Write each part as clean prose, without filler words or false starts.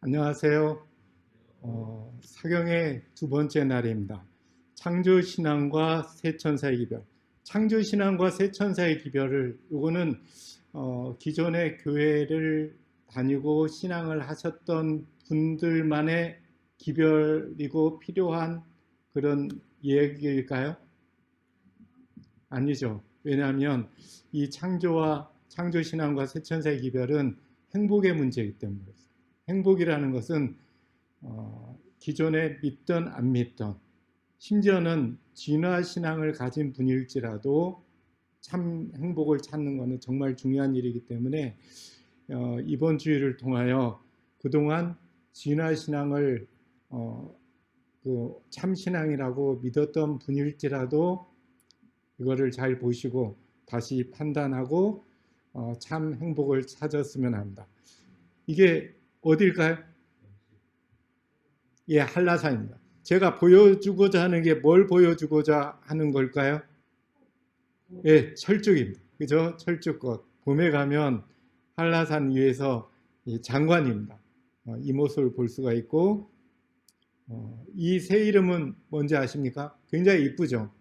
안녕하세요. 사경의 두 번째 날입니다. 창조신앙과 새천사의 기별. 창조신앙과 새천사의 기별을, 요거는 기존의 교회를 다니고 신앙을 하셨던 분들만의 기별이고 필요한 그런 얘기일까요? 아니죠. 왜냐하면 이 창조신앙과 새천사의 기별은 행복의 문제이기 때문에 그렇습니다. 행복이라는 것은 기존에 믿던 안 믿던, 심지어는 진화신앙을 가진 분일지라도 참 행복을 찾는 것은 정말 중요한 일이기 때문에 이번 주일을 통하여 그동안 진화신앙을 참신앙이라고 믿었던 분일지라도 이거를 잘 보시고 다시 판단하고 참 행복을 찾았으면 합니다. 이게 어딜까요? 예, 한라산입니다. 제가 보여주고자 하는 게 뭘 보여주고자 하는 걸까요? 예, 철쭉입니다. 그죠? 철쭉꽃. 봄에 가면 한라산 위에서 장관입니다. 이 모습을 볼 수가 있고, 이 새 이름은 뭔지 아십니까? 굉장히 이쁘죠?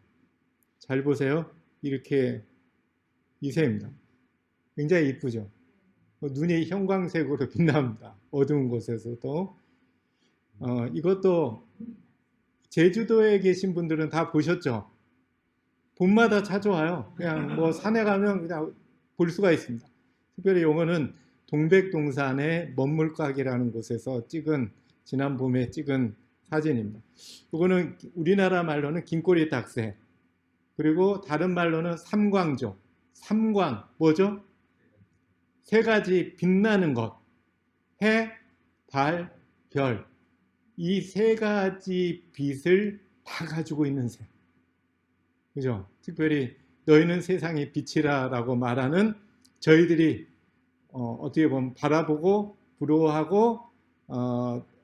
잘 보세요. 이렇게 이 새입니다. 굉장히 이쁘죠? 눈이 형광색으로 빛납니다. 어두운 곳에서도. 이것도 제주도에 계신 분들은 다 보셨죠? 봄마다 찾아와요. 그냥 뭐 산에 가면 그냥 볼 수가 있습니다. 특별히 이거는 동백동산의 먼물각이라는 곳에서 지난 봄에 찍은 사진입니다. 이거는 우리나라 말로는 긴꼬리 닭새, 그리고 다른 말로는 삼광조. 삼광 뭐죠? 세 가지 빛나는 것, 해, 달, 별. 이 세 가지 빛을 다 가지고 있는 새. 그죠? 특별히 너희는 세상의 빛이라라고 말하는 저희들이 어떻게 보면 바라보고 부러워하고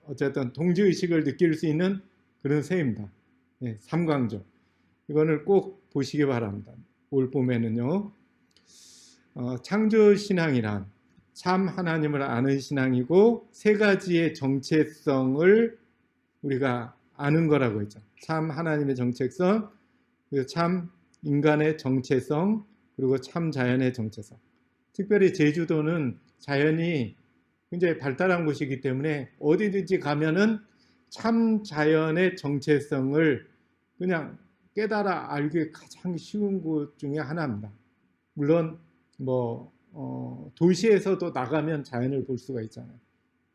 어쨌든 동지의식을 느낄 수 있는 그런 새입니다. 네, 삼광조. 이거를 꼭 보시기 바랍니다. 올 봄에는요. 창조신앙이란 참 하나님을 아는 신앙이고 세 가지의 정체성을 우리가 아는 거라고 했죠. 참 하나님의 정체성, 그리고 참 인간의 정체성, 그리고 참 자연의 정체성. 특별히 제주도는 자연이 굉장히 발달한 곳이기 때문에 어디든지 가면은 참 자연의 정체성을 그냥 깨달아 알기 가장 쉬운 곳 중에 하나입니다. 물론 도시에서도 나가면 자연을 볼 수가 있잖아요.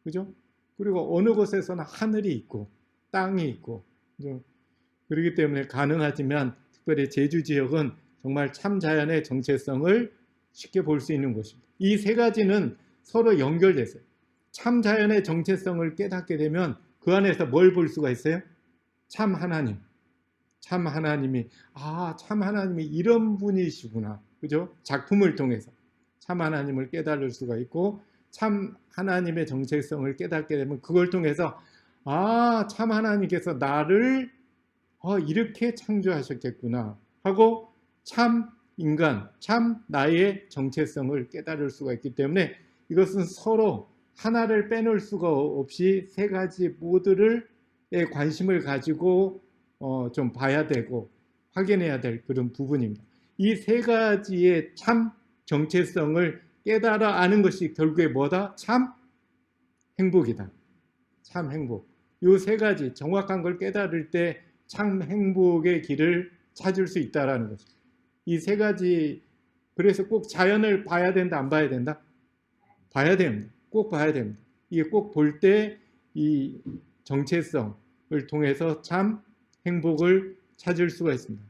그죠? 그리고 어느 곳에서는 하늘이 있고 땅이 있고, 그죠? 그렇기 때문에 가능하지만 특별히 제주 지역은 정말 참 자연의 정체성을 쉽게 볼 수 있는 곳입니다. 이 세 가지는 서로 연결됐어요. 참 자연의 정체성을 깨닫게 되면 그 안에서 뭘 볼 수가 있어요? 참 하나님. 참 하나님이 참 하나님이 이런 분이시구나. 그죠? 작품을 통해서 참 하나님을 깨달을 수가 있고, 참 하나님의 정체성을 깨닫게 되면 그걸 통해서 참 하나님께서 나를 이렇게 창조하셨겠구나 하고 참 인간, 참 나의 정체성을 깨달을 수가 있기 때문에 이것은 서로 하나를 빼놓을 수가 없이 세 가지 모두를 관심을 가지고 좀 봐야 되고 확인해야 될 그런 부분입니다. 이 세 가지의 참 정체성을 깨달아 아는 것이 결국에 뭐다? 참 행복이다. 참 행복. 이 세 가지 정확한 걸 깨달을 때 참 행복의 길을 찾을 수 있다라는 거죠. 이 세 가지, 그래서 꼭 자연을 봐야 된다, 안 봐야 된다? 봐야 됩니다. 꼭 봐야 됩니다. 이게 꼭 볼 때 이 정체성을 통해서 참 행복을 찾을 수가 있습니다.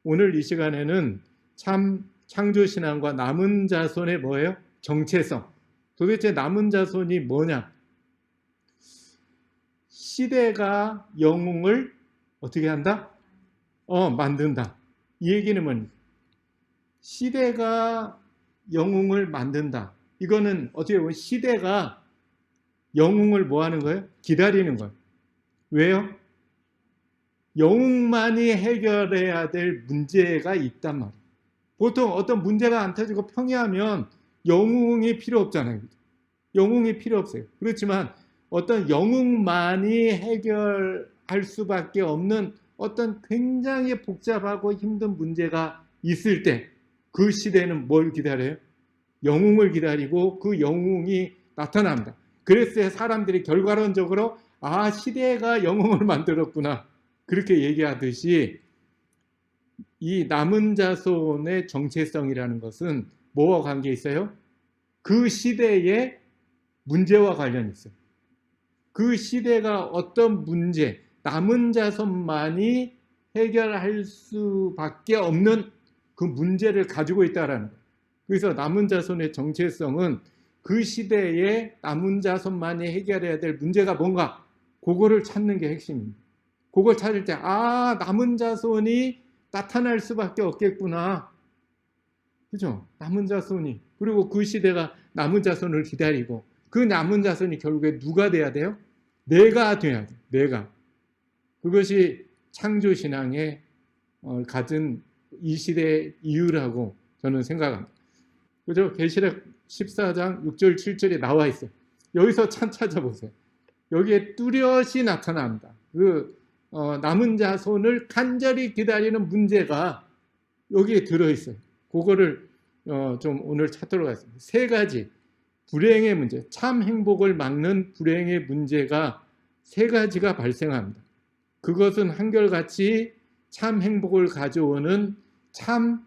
오늘 이 시간에는 참 창조신앙과 남은 자손의 뭐예요? 정체성. 도대체 남은 자손이 뭐냐? 시대가 영웅을 어떻게 한다? 만든다. 이 얘기는 뭐냐? 시대가 영웅을 만든다. 이거는 어떻게 보면 시대가 영웅을 뭐 하는 거예요? 기다리는 거예요. 왜요? 영웅만이 해결해야 될 문제가 있단 말이에요. 보통 어떤 문제가 안 터지고 평이하면 영웅이 필요 없잖아요. 영웅이 필요 없어요. 그렇지만 어떤 영웅만이 해결할 수밖에 없는 어떤 굉장히 복잡하고 힘든 문제가 있을 때 그 시대는 뭘 기다려요? 영웅을 기다리고 그 영웅이 나타납니다. 그래서 사람들이 결과론적으로 시대가 영웅을 만들었구나 그렇게 얘기하듯이 이 남은 자손의 정체성이라는 것은 뭐와 관계 있어요? 그 시대의 문제와 관련이 있어요. 그 시대가 어떤 문제, 남은 자손만이 해결할 수밖에 없는 그 문제를 가지고 있다라는 거예요. 그래서 남은 자손의 정체성은 그 시대에 남은 자손만이 해결해야 될 문제가 뭔가 그거를 찾는 게 핵심입니다. 그걸 찾을 때 남은 자손이 나타날 수밖에 없겠구나. 그죠? 남은 자손이. 그리고 그 시대가 남은 자손을 기다리고 그 남은 자손이 결국에 누가 돼야 돼요? 내가 돼야 돼. 내가. 그것이 창조신앙의 가진 이 시대의 이유라고 저는 생각합니다. 그죠? 계시록 14장 6절 7절에 나와 있어요. 여기서 찾아보세요. 여기에 뚜렷이 나타납니다. 남은 자손을 간절히 기다리는 문제가 여기에 들어있어요. 그거를 좀 오늘 찾도록 하겠습니다. 세 가지 불행의 문제, 참 행복을 막는 불행의 문제가 세 가지가 발생합니다. 그것은 한결같이 참 행복을 가져오는 참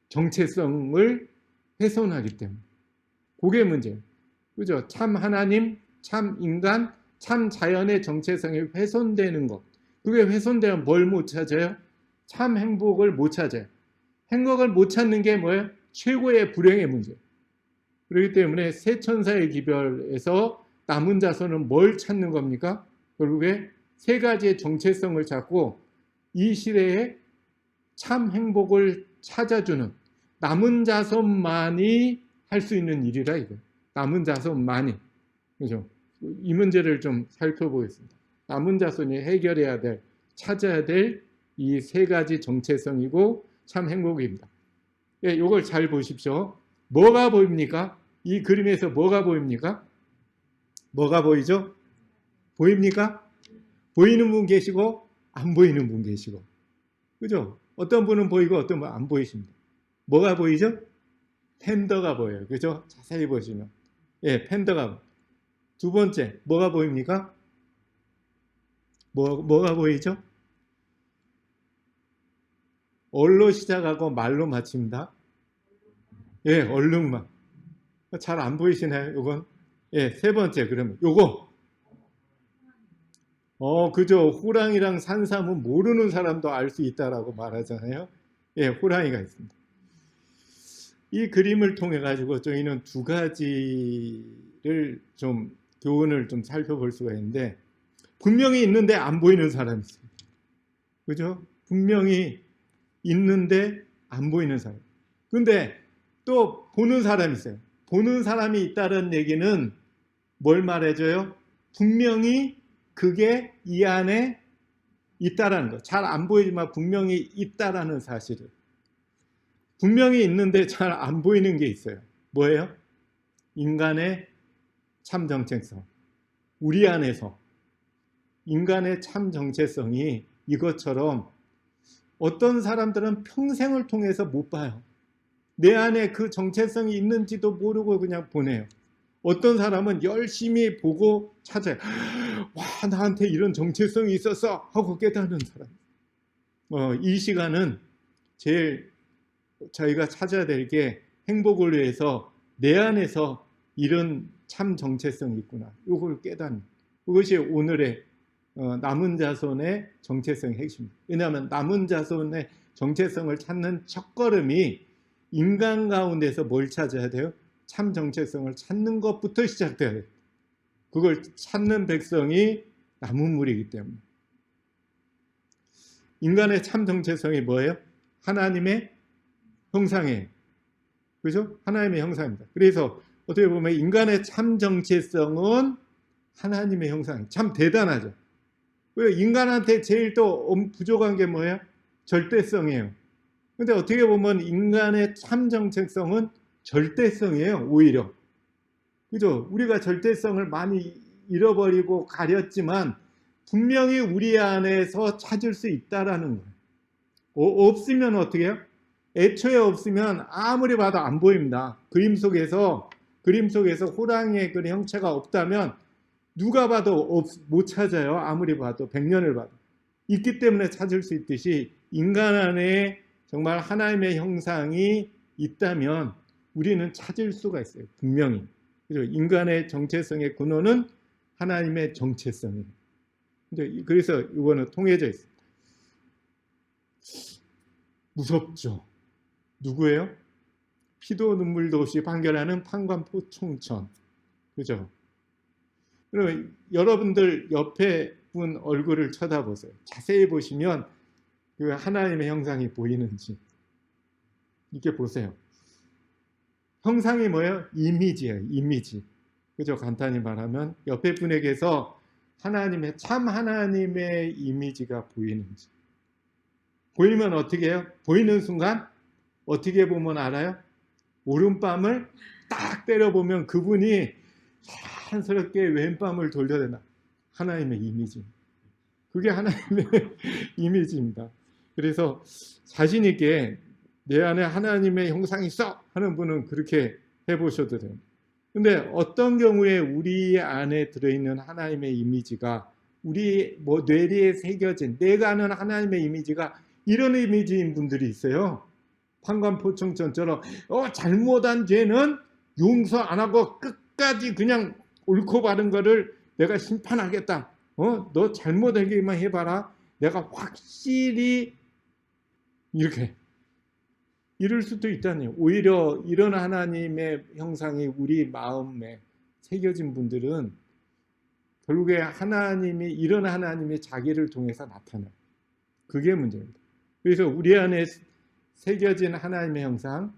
정체성을 훼손하기 때문에 그게 문제예요. 그죠? 참 하나님, 참 인간, 참 자연의 정체성이 훼손되는 것. 그게 훼손되면 뭘 못 찾아요? 참 행복을 못 찾아요. 행복을 못 찾는 게 뭐예요? 최고의 불행의 문제. 그렇기 때문에 새 천사의 기별에서 남은 자손은 뭘 찾는 겁니까? 결국에 세 가지의 정체성을 찾고 이 시대에 참 행복을 찾아주는 남은 자손만이 할 수 있는 일이라 이거예요. 남은 자손만이. 그죠? 이 문제를 좀 살펴보겠습니다. 남은 자손이 해결해야 될, 찾아야 될 이 세 가지 정체성이고 참 행복입니다. 예, 이걸 잘 보십시오. 뭐가 보입니까? 이 그림에서 뭐가 보입니까? 뭐가 보이죠? 보입니까? 보이는 분 계시고 안 보이는 분 계시고. 그죠? 어떤 분은 보이고 어떤 분은 안 보이십니다. 뭐가 보이죠? 팬더가 보여요. 그죠? 자세히 보시면. 예, 팬더가. 두 번째, 뭐가 보입니까? 뭐가 보이죠? 얼로 시작하고 말로 마칩니다. 예, 얼룩말. 잘 안 보이시나요, 이건? 예, 세 번째, 그러면. 요거. 그죠. 호랑이랑 산삼은 모르는 사람도 알 수 있다라고 말하잖아요. 예, 호랑이가 있습니다. 이 그림을 통해 가지고 저희는 두 가지를 좀 교훈을 좀 살펴볼 수가 있는데 분명히 있는데 안 보이는 사람이 있어요. 그죠? 분명히 있는데 안 보이는 사람. 근데 또 보는 사람이 있어요. 보는 사람이 있다는 얘기는 뭘 말해줘요? 분명히 그게 이 안에 있다라는 거. 잘 안 보이지만 분명히 있다라는 사실을. 분명히 있는데 잘 안 보이는 게 있어요. 뭐예요? 인간의 참 정체성. 우리 안에서 인간의 참 정체성이 이것처럼 어떤 사람들은 평생을 통해서 못 봐요. 내 안에 그 정체성이 있는지도 모르고 그냥 보내요. 어떤 사람은 열심히 보고 찾아요. 와, 나한테 이런 정체성이 있었어 하고 깨닫는 사람. 이 시간은 제일 저희가 찾아야 될 게 행복을 위해서 내 안에서 이런 참 정체성이 있구나. 이걸 깨닫는. 그것이 오늘의 남은 자손의 정체성의 핵심입니다. 왜냐하면 남은 자손의 정체성을 찾는 첫걸음이 인간 가운데서 뭘 찾아야 돼요? 참 정체성을 찾는 것부터 시작돼야 돼요. 그걸 찾는 백성이 남은 무리이기 때문에. 인간의 참 정체성이 뭐예요? 하나님의 형상이에요. 그죠? 하나님의 형상입니다. 그래서 어떻게 보면 인간의 참 정체성은 하나님의 형상이에요. 참 대단하죠. 왜 인간한테 제일 또 부족한 게 뭐예요? 절대성이에요. 근데 어떻게 보면 인간의 참 정체성은 절대성이에요. 오히려. 그죠? 우리가 절대성을 많이 잃어버리고 가렸지만 분명히 우리 안에서 찾을 수 있다라는 거예요. 없으면 어떻게 해요? 애초에 없으면 아무리 봐도 안 보입니다. 그림 속에서 호랑이의 그 형체가 없다면 누가 봐도 못 찾아요. 아무리 봐도 100년을 봐도. 있기 때문에 찾을 수 있듯이 인간 안에 정말 하나님의 형상이 있다면 우리는 찾을 수가 있어요. 분명히. 그래서 인간의 정체성의 근원은 하나님의 정체성이에요. 그래서 이거는 통해져 있습니다. 무섭죠. 누구예요? 피도 눈물도 없이 판결하는 판관포 총천. 그죠? 그럼 여러분들 옆에 분 얼굴을 쳐다보세요. 자세히 보시면 그 하나님의 형상이 보이는지. 이렇게 보세요. 형상이 뭐예요? 이미지예요. 이미지. 그죠? 간단히 말하면 옆에 분에게서 참 하나님의 이미지가 보이는지. 보이면 어떻게 해요? 보이는 순간 어떻게 보면 알아요? 오른밤을 딱 때려보면 그분이 자연스럽게 왼밤을 돌려대나. 하나님의 이미지. 그게 하나님의 이미지입니다. 그래서 자신 있게 내 안에 하나님의 형상이 있어 하는 분은 그렇게 해보셔도 돼요. 근데 어떤 경우에 우리 안에 들어있는 하나님의 이미지가 우리 뇌리에 새겨진 내가 아는 하나님의 이미지가 이런 이미지인 분들이 있어요. 판관포청천처럼 잘못한 죄는 용서 안 하고 끝까지 그냥 옳고 바른 거를 내가 심판하겠다. 너 잘못하기만 해봐라. 내가 확실히 이렇게 이럴 수도 있다니요. 오히려 이런 하나님의 형상이 우리 마음에 새겨진 분들은 결국에 이런 하나님이 자기를 통해서 나타나요. 그게 문제입니다. 그래서 우리 안에 새겨진 하나님의 형상,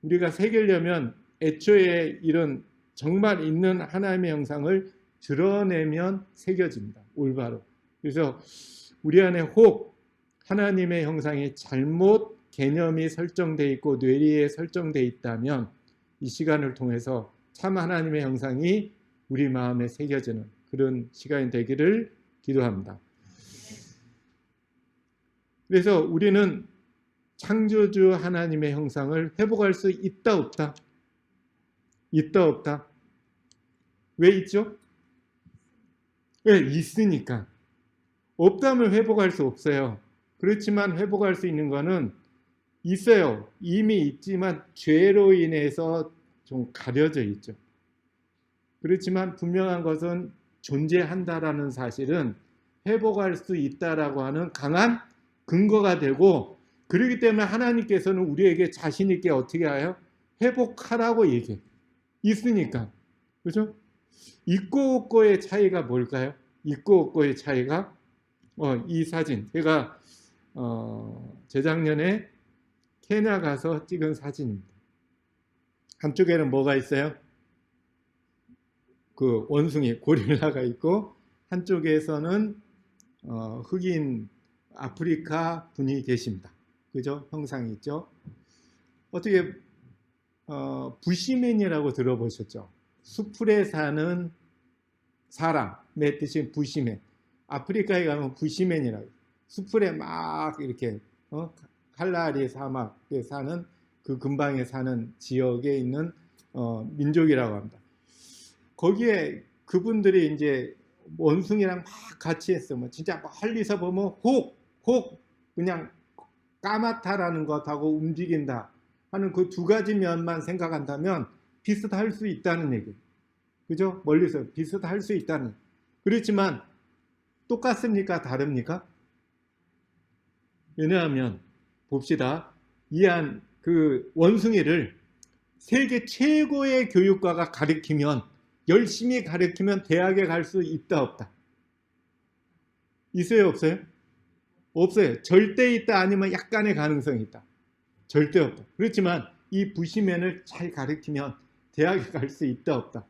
우리가 새기려면 애초에 이런 정말 있는 하나님의 형상을 드러내면 새겨집니다. 올바로. 그래서 우리 안에 혹 하나님의 형상이 잘못 개념이 설정되어 있고 뇌리에 설정되어 있다면 이 시간을 통해서 참 하나님의 형상이 우리 마음에 새겨지는 그런 시간이 되기를 기도합니다. 그래서 우리는 창조주 하나님의 형상을 회복할 수 있다 없다? 있다 없다? 왜 있죠? 왜? 있으니까. 없다면 회복할 수 없어요. 그렇지만 회복할 수 있는 거는 있어요. 이미 있지만 죄로 인해서 좀 가려져 있죠. 그렇지만 분명한 것은 존재한다라는 사실은 회복할 수 있다라고 하는 강한 근거가 되고, 그렇기 때문에 하나님께서는 우리에게 자신 있게 어떻게 해요? 회복하라고 얘기해요. 있으니까. 그죠? 있고 없고의 차이가 뭘까요? 있고 없고의 차이가 이 사진, 제가 재작년에 케냐 가서 찍은 사진입니다. 한쪽에는 뭐가 있어요? 그 원숭이, 고릴라가 있고, 한쪽에서는 흑인 아프리카 분이 계십니다. 그죠? 형상이 있죠? 어떻게 부시맨이라고 들어보셨죠? 수풀에 사는 사람의 뜻이 부시맨. 아프리카에 가면 부시맨이라고. 수풀에 막 이렇게 칼라리 사막에 사는 그 근방에 사는 지역에 있는 민족이라고 합니다. 거기에 그분들이 이제 원숭이랑 막 같이 했어요. 진짜 멀리서 보면 혹 그냥 까맣다라는 것하고 움직인다 하는 그 두 가지 면만 생각한다면 비슷할 수 있다는 얘기. 그죠? 멀리서 비슷할 수 있다는. 그렇지만 똑같습니까? 다릅니까? 왜냐하면 봅시다. 이한 그 원숭이를 세계 최고의 교육가가 가르치면, 열심히 가르치면 대학에 갈 수 있다 없다? 있어요 없어요? 없어요. 절대 있다 아니면 약간의 가능성이 있다. 절대 없다. 그렇지만 이 부시맨을 잘 가르치면 대학에 갈 수 있다 없다?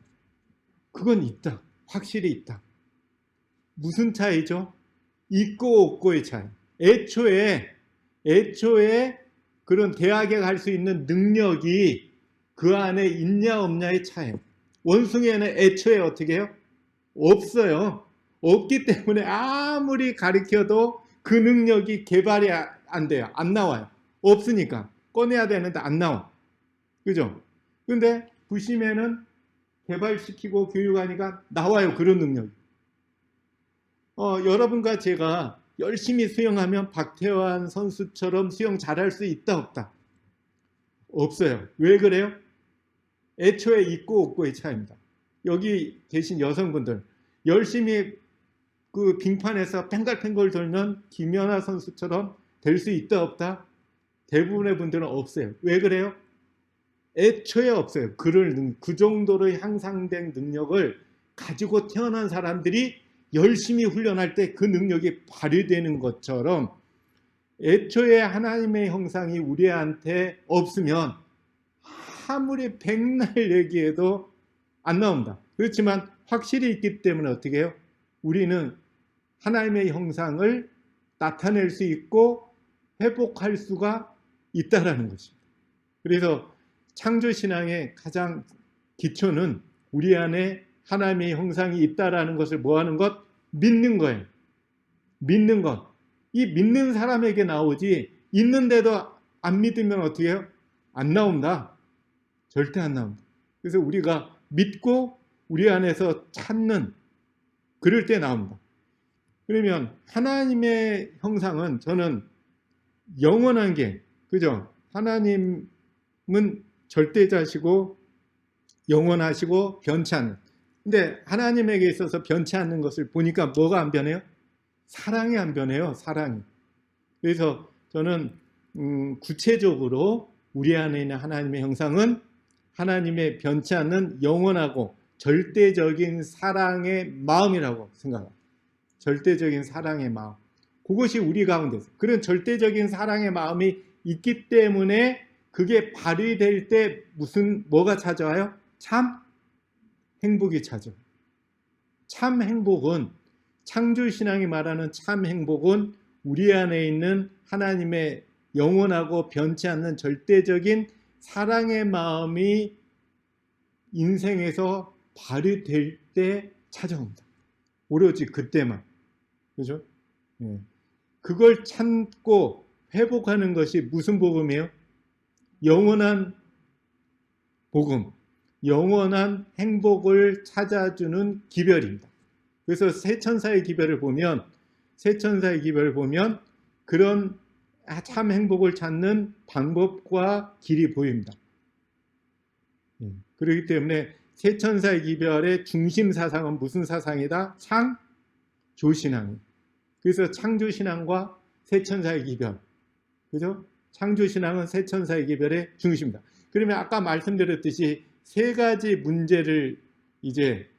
그건 있다. 확실히 있다. 무슨 차이죠? 있고 없고의 차이. 애초에 그런 대학에 갈 수 있는 능력이 그 안에 있냐 없냐의 차이예요. 원숭이에는 애초에 어떻게 해요? 없어요. 없기 때문에 아무리 가르쳐도 그 능력이 개발이 안 돼요. 안 나와요. 없으니까. 꺼내야 되는데 안 나와. 그죠? 근데 보시면은 개발시키고 교육하니까 나와요. 그런 능력이. 여러분과 제가 열심히 수영하면 박태환 선수처럼 수영 잘할 수 있다 없다? 없어요. 왜 그래요? 애초에 있고 없고의 차이입니다. 여기 계신 여성분들 열심히 그 빙판에서 팽글팽글 돌면 김연아 선수처럼 될 수 있다 없다? 대부분의 분들은 없어요. 왜 그래요? 애초에 없어요. 그 정도로 향상된 능력을 가지고 태어난 사람들이 열심히 훈련할 때 그 능력이 발휘되는 것처럼 애초에 하나님의 형상이 우리한테 없으면 아무리 백날 얘기해도 안 나온다. 그렇지만 확실히 있기 때문에 어떻게 해요? 우리는 하나님의 형상을 나타낼 수 있고 회복할 수가 있다라는 것입니다. 그래서 창조신앙의 가장 기초는 우리 안에 하나님의 형상이 있다라는 것을 뭐하는 것? 믿는 거예요. 믿는 것. 이 믿는 사람에게 나오지 있는데도 안 믿으면 어떻게 해요? 안 나온다. 절대 안 나온다. 그래서 우리가 믿고 우리 안에서 찾는 그럴 때 나옵니다. 그러면 하나님의 형상은 저는 영원한 게 그죠? 하나님은 절대자시고 영원하시고 변치 않는. 근데 하나님에게 있어서 변치 않는 것을 보니까 뭐가 안 변해요? 사랑이 안 변해요. 사랑이. 그래서 저는 구체적으로 우리 안에 있는 하나님의 형상은 하나님의 변치 않는 영원하고 절대적인 사랑의 마음이라고 생각합니다. 절대적인 사랑의 마음. 그것이 우리 가운데서 그런 절대적인 사랑의 마음이 있기 때문에 그게 발휘될 때 뭐가 찾아와요? 참 행복이 찾아와요. 참 행복은 창조신앙이 말하는 참 행복은 우리 안에 있는 하나님의 영원하고 변치 않는 절대적인 사랑의 마음이 인생에서 발휘될 때 찾아옵니다. 오로지 그때만. 그죠? 예. 그걸 참고 회복하는 것이 무슨 복음이에요? 영원한 복음, 영원한 행복을 찾아주는 기별입니다. 그래서 새천사의 기별을 보면 그런 참 행복을 찾는 방법과 길이 보입니다. 그렇기 때문에 새천사의 기별의 중심 사상은 무슨 사상이다? 창조신앙. 그래서 창조신앙과 새천사의 기별, 그죠? 창조신앙은 새천사의 기별의 중심이다. 그러면 아까 말씀드렸듯이 세 가지 문제를 이제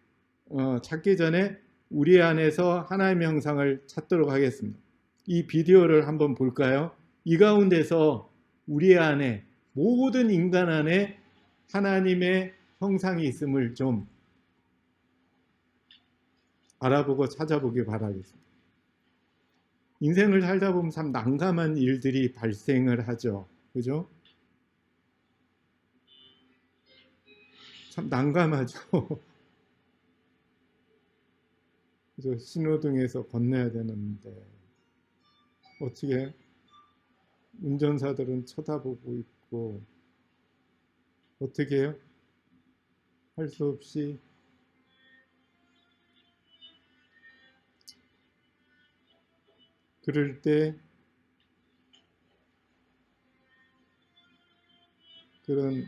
찾기 전에 우리 안에서 하나님의 형상을 찾도록 하겠습니다. 이 비디오를 한번 볼까요? 이 가운데서 우리 안에 모든 인간 안에 하나님의 형상이 있음을 좀 알아보고 찾아보기 바라겠습니다. 인생을 살다 보면 참 난감한 일들이 발생을 하죠. 그죠? 참 난감하죠. 그래서 신호등에서 건너야 되는데 어떻게 운전사들은 쳐다보고 있고 어떻게 해요? 할 수 없이 그럴 때 그런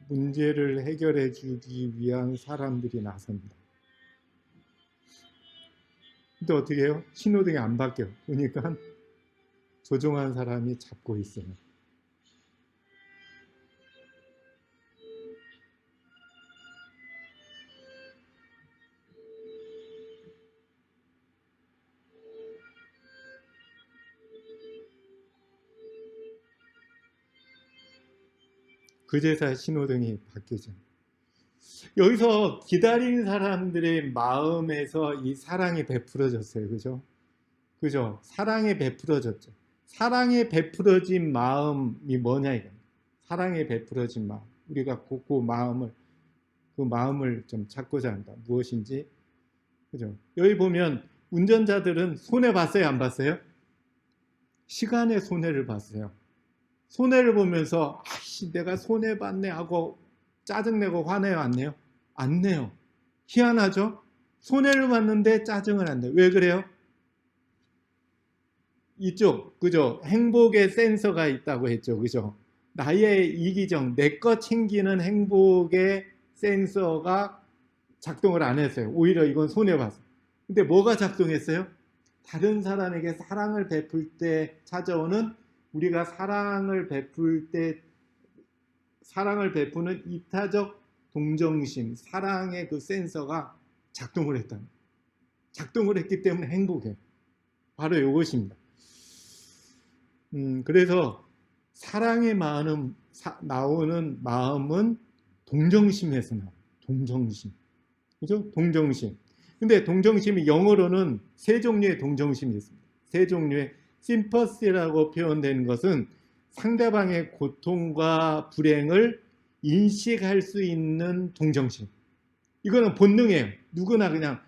문제를 해결해 주기 위한 사람들이 나섭니다. 근데 어떻게 해요? 신호등이 안 바뀌어. 그러니까 조종한 사람이 잡고 있어요. 그제서야 신호등이 바뀌죠. 여기서 기다리는 사람들의 마음에서 이 사랑이 베풀어졌어요. 그죠? 그죠? 사랑이 베풀어졌죠. 사랑이 베풀어진 마음이 뭐냐 이거. 사랑이 베풀어진 마음. 우리가 그 마음을 그 마음을 좀 찾고자 한다. 무엇인지. 그죠? 여기 보면 운전자들은 손해 봤어요, 안 봤어요? 시간의 손해를 봤어요. 손해를 보면서 아이씨 내가 손해 봤네 하고 짜증내고 화내요, 안 내요? 안 내요. 희한하죠? 손해를 봤는데 짜증을 안 내요. 왜 그래요? 이쪽, 그죠? 행복의 센서가 있다고 했죠, 그죠? 나의 이기적, 내 거 챙기는 행복의 센서가 작동을 안 했어요. 오히려 이건 손해봤어요. 근데 뭐가 작동했어요? 다른 사람에게 사랑을 베풀 때 찾아오는, 우리가 사랑을 베푸는 이타적 동정심, 사랑의 그 센서가 작동을 했다. 작동을 했기 때문에 행복해요. 바로 이것입니다. 그래서 사랑의 마음 나오는 마음은 동정심에서 나와요. 동정심. 그죠? 동정심. 근데 동정심이 영어로는 세 종류의 동정심이 있습니다. 세 종류의 심퍼시라고 표현되는 것은 상대방의 고통과 불행을 인식할 수 있는 동정심. 이거는 본능이에요. 누구나 그냥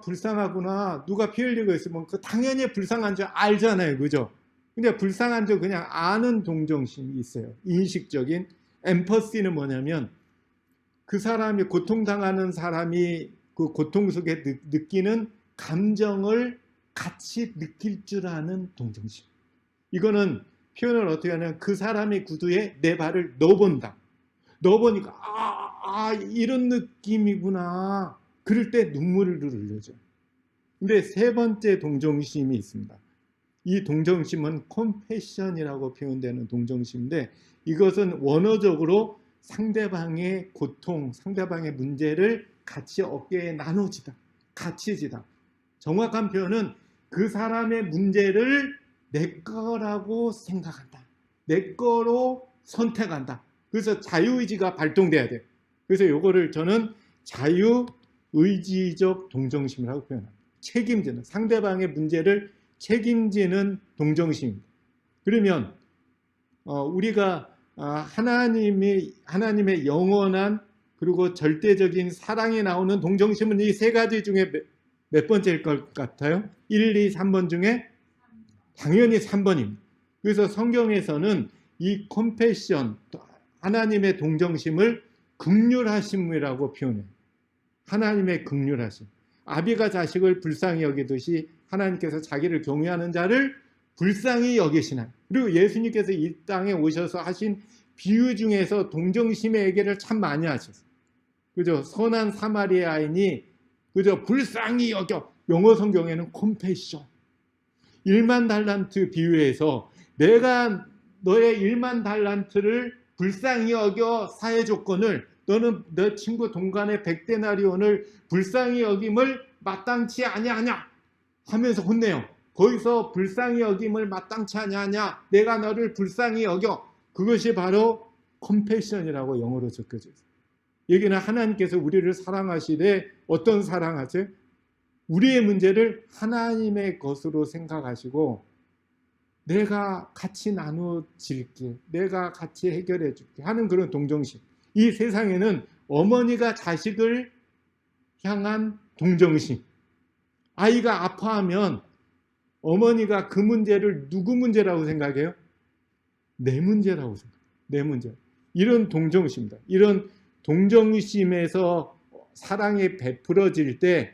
불쌍하구나. 누가 피 흘리고 있으면 그 당연히 불쌍한 줄 알잖아요. 그죠? 근데 불쌍한 줄 그냥 아는 동정심이 있어요. 인식적인. 엠퍼시는 뭐냐면 그 사람이 고통당하는 사람이 그 고통 속에 느끼는 감정을 같이 느낄 줄 아는 동정심. 이거는 표현을 어떻게 하냐면 그 사람의 구두에 내 발을 넣어본다. 넣어보니까 이런 느낌이구나. 그럴 때 눈물을 흘려줘. 근데 세 번째 동정심이 있습니다. 이 동정심은 컴패션이라고 표현되는 동정심인데 이것은 원어적으로 상대방의 고통, 상대방의 문제를 같이 어깨에 나눠지다. 같이 지다. 정확한 표현은 그 사람의 문제를 내 거라고 생각한다. 내 거로 선택한다. 그래서 자유의지가 발동돼야 돼요. 그래서 이거를 저는 자유의지적 동정심이라고 표현합니다. 책임지는, 상대방의 문제를 책임지는 동정심입니다. 그러면 우리가 하나님의 영원한 그리고 절대적인 사랑이 나오는 동정심은 이 세 가지 중에 몇 번째일 것 같아요? 1, 2, 3번 중에 당연히 3번입니다. 그래서 성경에서는 이 컴패션, 하나님의 동정심을 긍휼하심이라고 표현해요. 하나님의 긍휼하심. 아비가 자식을 불쌍히 여기듯이 하나님께서 자기를 경외하는 자를 불쌍히 여기시나. 그리고 예수님께서 이 땅에 오셔서 하신 비유 중에서 동정심의 얘기를 참 많이 하셨어요. 그죠? 선한 사마리아인이 그죠? 불쌍히 여겨. 영어 성경에는 컴패션. 1만 달란트 비유에서 내가 너의 1만 달란트를 불쌍히 여겨 사회 조건을 너는 내 친구 동간의 100데나리온을 불쌍히 여김을 마땅치 아니하냐 하면서 혼내요. 거기서 불쌍히 여김을 마땅치 아니하냐, 내가 너를 불쌍히 여겨. 그것이 바로 컴패션이라고 영어로 적혀져 있어요. 여기는 하나님께서 우리를 사랑하시되 어떤 사랑하세요? 우리의 문제를 하나님의 것으로 생각하시고 내가 같이 나눠질게, 내가 같이 해결해 줄게 하는 그런 동정심. 이 세상에는 어머니가 자식을 향한 동정심. 아이가 아파하면 어머니가 그 문제를 누구 문제라고 생각해요? 내 문제라고 생각해요. 내 문제. 이런 동정심입니다. 이런 동정심에서 사랑이 베풀어질 때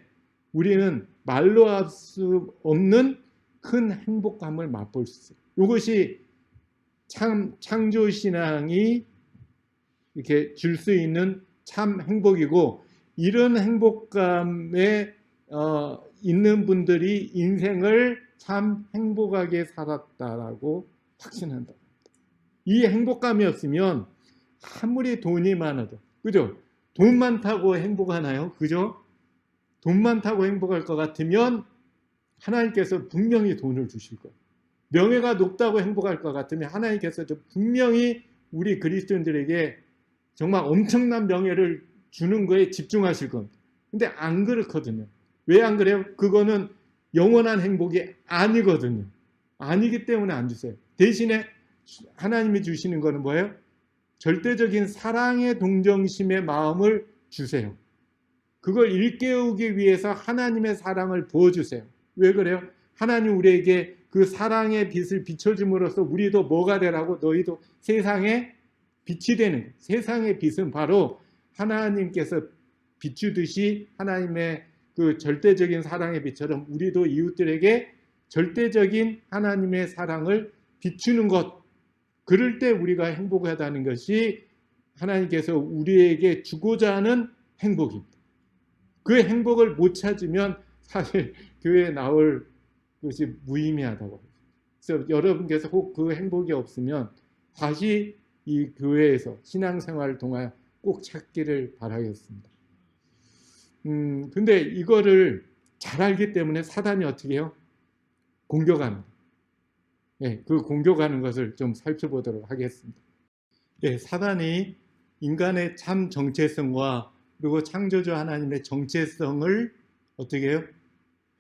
우리는 말로 할 수 없는 큰 행복감을 맛볼 수 있어요. 이것이 참 창조신앙이 이렇게 줄 수 있는 참 행복이고, 이런 행복감에 있는 분들이 인생을 참 행복하게 살았다라고 확신한다. 이 행복감이 없으면 아무리 돈이 많아도, 그죠? 돈 많다고 행복하나요? 그죠? 돈 많다고 행복할 것 같으면 하나님께서 분명히 돈을 주실 거예요. 명예가 높다고 행복할 것 같으면 하나님께서 분명히 우리 그리스도인들에게 정말 엄청난 명예를 주는 거에 집중하실 겁니다. 근데 안 그렇거든요. 왜 안 그래요? 그거는 영원한 행복이 아니거든요. 아니기 때문에 안 주세요. 대신에 하나님이 주시는 거는 뭐예요? 절대적인 사랑의 동정심의 마음을 주세요. 그걸 일깨우기 위해서 하나님의 사랑을 부어주세요. 왜 그래요? 하나님 우리에게 그 사랑의 빛을 비춰줌으로써 우리도 뭐가 되라고? 너희도 세상의 빛이 되는 거예요. 세상의 빛은 바로 하나님께서 비추듯이 하나님의 그 절대적인 사랑의 빛처럼 우리도 이웃들에게 절대적인 하나님의 사랑을 비추는 것, 그럴 때 우리가 행복하다는 것이 하나님께서 우리에게 주고자 하는 행복입니다. 그 행복을 못 찾으면 사실 교회에 나올 것이 무의미하다고. 그래서 여러분께서 혹 그 행복이 없으면 다시 이 교회에서 신앙생활을 통하여 꼭 찾기를 바라겠습니다. 근데 이거를 잘 알기 때문에 사단이 어떻게 해요? 공격합니다. 네, 그 공격하는 것을 좀 살펴보도록 하겠습니다. 네, 사단이 인간의 참 정체성과 그리고 창조주 하나님의 정체성을 어떻게 해요?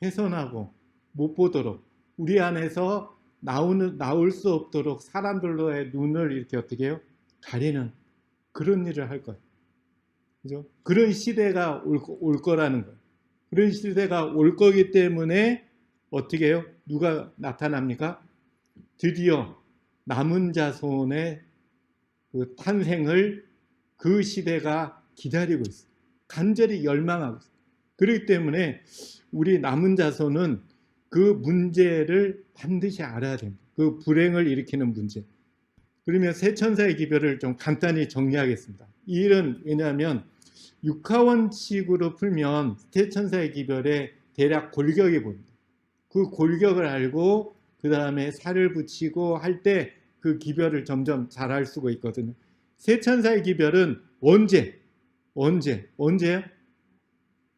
훼손하고 못 보도록, 우리 안에서 나올 수 없도록 사람들로의 눈을 이렇게 어떻게 해요? 가리는 그런 일을 할 거예요. 그죠? 그런 시대가 올 거라는 거예요. 그런 시대가 올 거기 때문에 어떻게 해요? 누가 나타납니까? 드디어 남은 자손의 그 탄생을 그 시대가 기다리고 있어요. 간절히 열망하고 있어요. 그렇기 때문에 우리 남은 자손은 그 문제를 반드시 알아야 됩니다. 그 불행을 일으키는 문제. 그러면 세 천사의 기별을 좀 간단히 정리하겠습니다. 이 일은 왜냐하면 육하원칙으로 풀면 세 천사의 기별에 대략 골격이 보입니다. 그 골격을 알고 그 다음에 살을 붙이고 할 때 그 기별을 점점 잘 알 수가 있거든요. 세 천사의 기별은 언제요?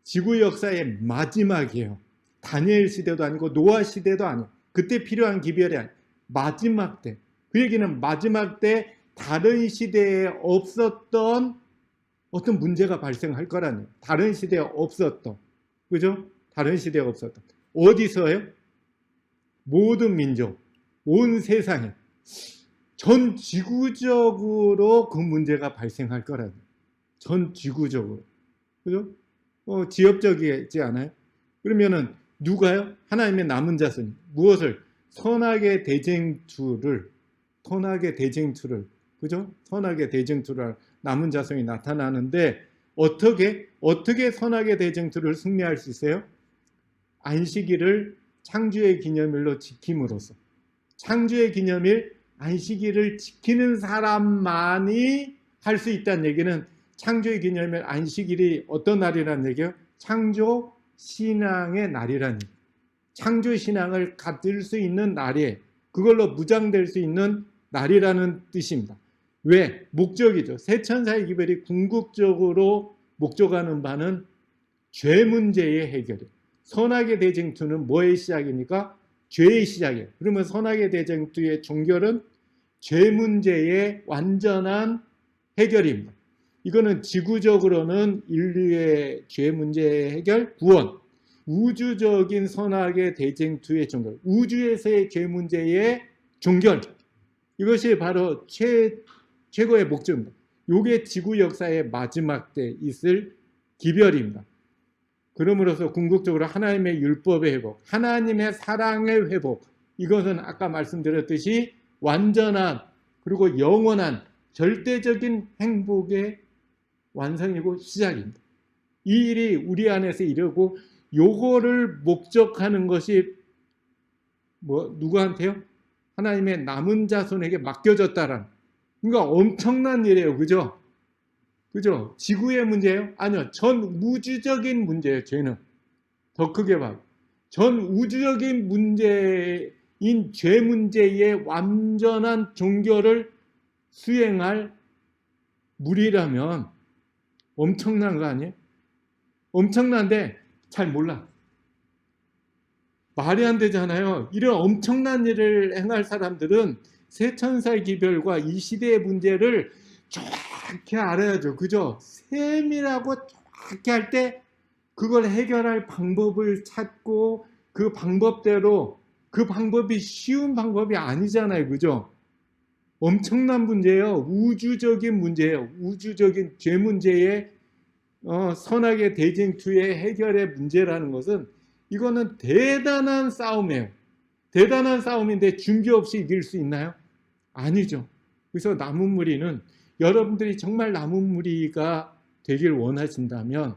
지구 역사의 마지막이에요. 다니엘 시대도 아니고 노아 시대도 아니에요. 그때 필요한 기별이 아니에요. 마지막 때. 그 얘기는 마지막 때 다른 시대에 없었던 어떤 문제가 발생할 거라는, 다른 시대에 없었던, 그죠? 다른 시대에 없었던. 어디서요? 모든 민족, 온 세상에, 전 지구적으로 그 문제가 발생할 거라는, 전 지구적으로. 그죠? 지역적이지 않아요? 그러면은 누가요? 하나님의 남은 자손이 무엇을? 선악의 대쟁투를, 그죠? 선악의 대쟁투를 남은 자손이 나타나는데 어떻게 선악의 대쟁투를 승리할 수 있어요? 안식일을 창조의 기념일로 지킴으로써. 창조의 기념일 안식일을 지키는 사람만이 할 수 있다는 얘기는 창조의 기념일 안식일이 어떤 날이라는 얘기예요? 창조 신앙의 날이라는 얘기예요. 창조 신앙을 가질 수 있는 날이에요. 그걸로 무장될 수 있는 날이라는 뜻입니다. 왜? 목적이죠. 세 천사의 기별이 궁극적으로 목적하는 바는 죄 문제의 해결이에요. 선악의 대쟁투는 뭐의 시작입니까? 죄의 시작이에요. 그러면 선악의 대쟁투의 종결은 죄 문제의 완전한 해결입니다. 이거는 지구적으로는 인류의 죄 문제의 해결, 구원, 우주적인 선악의 대쟁투의 종결, 우주에서의 죄 문제의 종결, 이것이 바로 최고의 목적입니다. 이게 지구 역사의 마지막 때 있을 기별입니다. 그러므로서 궁극적으로 하나님의 율법의 회복, 하나님의 사랑의 회복, 이것은 아까 말씀드렸듯이 완전한 그리고 영원한 절대적인 행복의 완성이고 시작입니다. 이 일이 우리 안에서 이루고 요거를 목적하는 것이 누구한테요? 하나님의 남은 자손에게 맡겨졌다라는, 그러니까 엄청난 일이에요. 그죠? 지구의 문제예요? 아니요. 전 우주적인 문제예요. 죄는. 더 크게 봐요. 전 우주적인 문제인 죄 문제의 완전한 종결을 수행할 무리라면 엄청난 거 아니에요? 엄청난데 잘 몰라. 말이 안 되잖아요. 이런 엄청난 일을 행할 사람들은 세 천사의 기별과 이 시대의 문제를 정확히 알아야죠. 그죠? 세밀하고 정확히 할 때 그걸 해결할 방법을 찾고 그 방법대로, 그 방법이 쉬운 방법이 아니잖아요. 그죠? 엄청난 문제예요. 우주적인 문제예요. 우주적인 죄 문제의 선악의 대쟁투의 해결의 문제라는 것은 이거는 대단한 싸움이에요. 대단한 싸움인데 준비 없이 이길 수 있나요? 아니죠. 그래서 남은 무리는 여러분들이 정말 남은 무리가 되길 원하신다면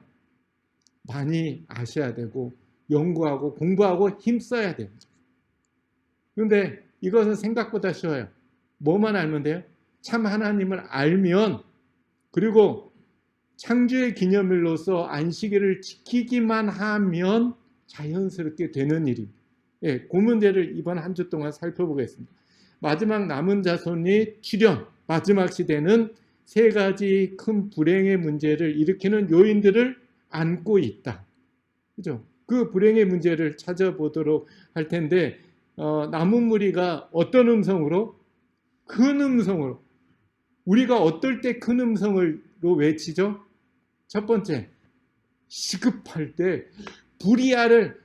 많이 아셔야 되고 연구하고 공부하고 힘써야 돼요. 그런데 이것은 생각보다 쉬워요. 뭐만 알면 돼요? 참 하나님을 알면, 그리고 창조의 기념일로서 안식일을 지키기만 하면 자연스럽게 되는 일입니다. 예, 그 문제를 이번 한 주 동안 살펴보겠습니다. 마지막 남은 자손이 출현, 마지막 시대는 세 가지 큰 불행의 문제를 일으키는 요인들을 안고 있다. 그죠? 그 불행의 문제를 찾아보도록 할 텐데, 남은 무리가 어떤 음성으로? 큰 음성으로. 우리가 어떨 때 큰 음성으로 외치죠? 첫 번째, 시급할 때 불이야를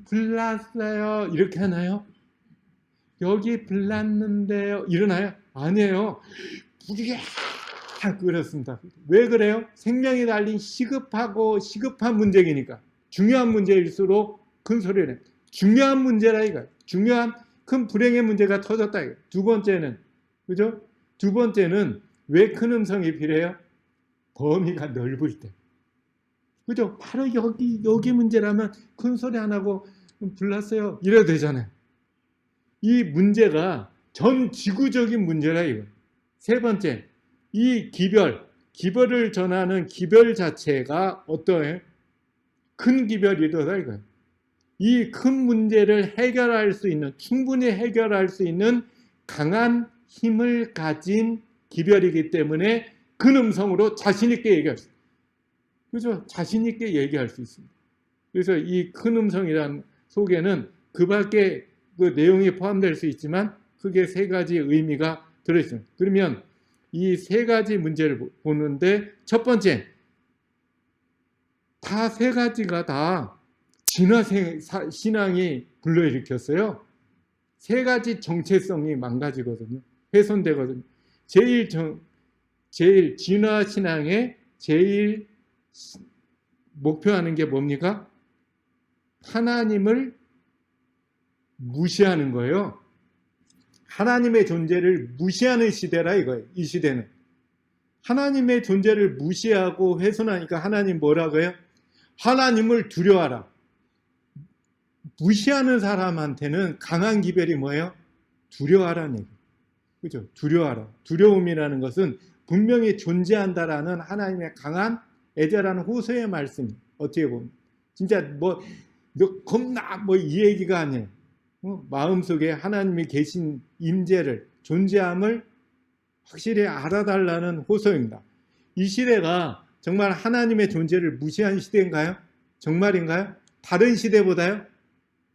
불났어요 이렇게 하나요? 여기 불났는데요 이러나요? 아니에요. 불이야 그렇습니다. 왜 그래요? 생명이 달린 시급한 문제이니까. 중요한 문제일수록 큰 소리를 해요. 중요한 문제라 이거예요. 중요한 큰 불행의 문제가 터졌다 이거예요. 두 번째는, 그죠? 두 번째는 왜 큰 음성이 필요해요? 범위가 넓을 때. 그죠? 바로 여기 문제라면 큰 소리 안 하고 불났어요 이래도 되잖아요. 이 문제가 전 지구적인 문제라 이거예요. 세 번째, 이 기별을 전하는 기별 자체가 어떠해요? 큰 기별이다 이거예요. 이 큰 문제를 해결할 수 있는, 충분히 해결할 수 있는 강한 힘을 가진 기별이기 때문에 큰 음성으로 자신 있게 얘기할 수 있어요. 그죠? 자신 있게 얘기할 수 있습니다. 그래서 이 큰 음성이라는 속에는 그 밖에 그 내용이 포함될 수 있지만 크게 세 가지 의미가 들어있습니다. 그러면 이 세 가지 문제를 보는데, 첫 번째, 다 세 가지가 다 진화 신앙이 불러일으켰어요. 세 가지 정체성이 망가지거든요. 훼손되거든요. 제일 진화 신앙의 제일 목표하는 게 뭡니까? 하나님을 무시하는 거예요. 하나님의 존재를 무시하는 시대라 이거예요. 이 시대는. 하나님의 존재를 무시하고 훼손하니까 하나님 뭐라고요? 하나님을 두려워하라. 무시하는 사람한테는 강한 기별이 뭐예요? 두려워하라는 얘기예요. 그죠? 두려워하라. 두려움이라는 것은 분명히 존재한다라는 하나님의 강한 애절한 호소의 말씀. 어떻게 보면 진짜 너 겁나 이 얘기가 아니에요. 마음속에 하나님이 계신 임재를, 존재함을 확실히 알아달라는 호소입니다. 이 시대가 정말 하나님의 존재를 무시한 시대인가요? 정말인가요? 다른 시대보다요?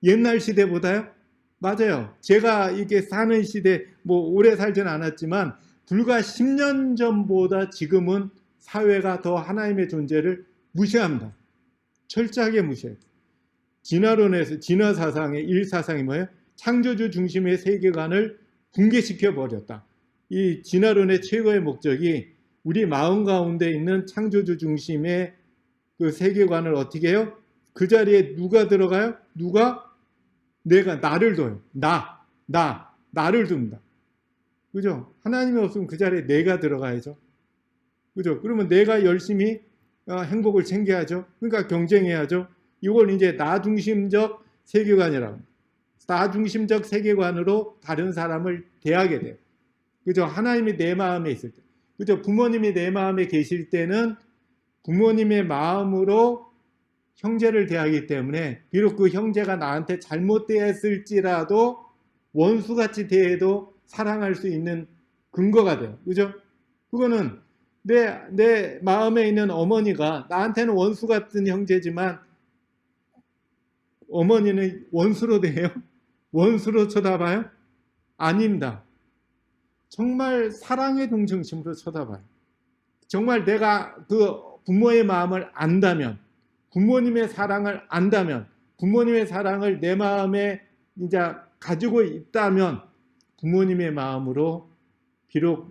옛날 시대보다요? 맞아요. 제가 이게 사는 시대, 오래 살지는 않았지만 불과 10년 전보다 지금은 사회가 더 하나님의 존재를 무시합니다. 철저하게 무시해요. 진화론에서, 진화 사상의 일사상이 뭐예요? 창조주 중심의 세계관을 붕괴시켜 버렸다. 이 진화론의 최고의 목적이 우리 마음 가운데 있는 창조주 중심의 그 세계관을 어떻게 해요? 그 자리에 누가 들어가요? 나를 둬요. 나를 둡니다. 그죠? 하나님이 없으면 그 자리에 내가 들어가야죠. 그죠? 그러면 내가 열심히 행복을 챙겨야죠. 그러니까 경쟁해야죠. 이걸 이제 나 중심적 세계관이라고 합니다. 나 중심적 세계관으로 다른 사람을 대하게 돼요. 그죠? 하나님이 내 마음에 있을 때. 그죠? 부모님이 내 마음에 계실 때는 부모님의 마음으로 형제를 대하기 때문에 비록 그 형제가 나한테 잘못되었을지라도 원수같이 대해도 사랑할 수 있는 근거가 돼요. 그죠? 그거는 내 마음에 있는 어머니가 나한테는 원수 같은 형제지만 어머니는 원수로 대해요? 원수로 쳐다봐요? 아닙니다. 정말 사랑의 동정심으로 쳐다봐요. 정말 내가 그 부모의 마음을 안다면, 부모님의 사랑을 안다면, 부모님의 사랑을 내 마음에 이제 가지고 있다면 부모님의 마음으로 비록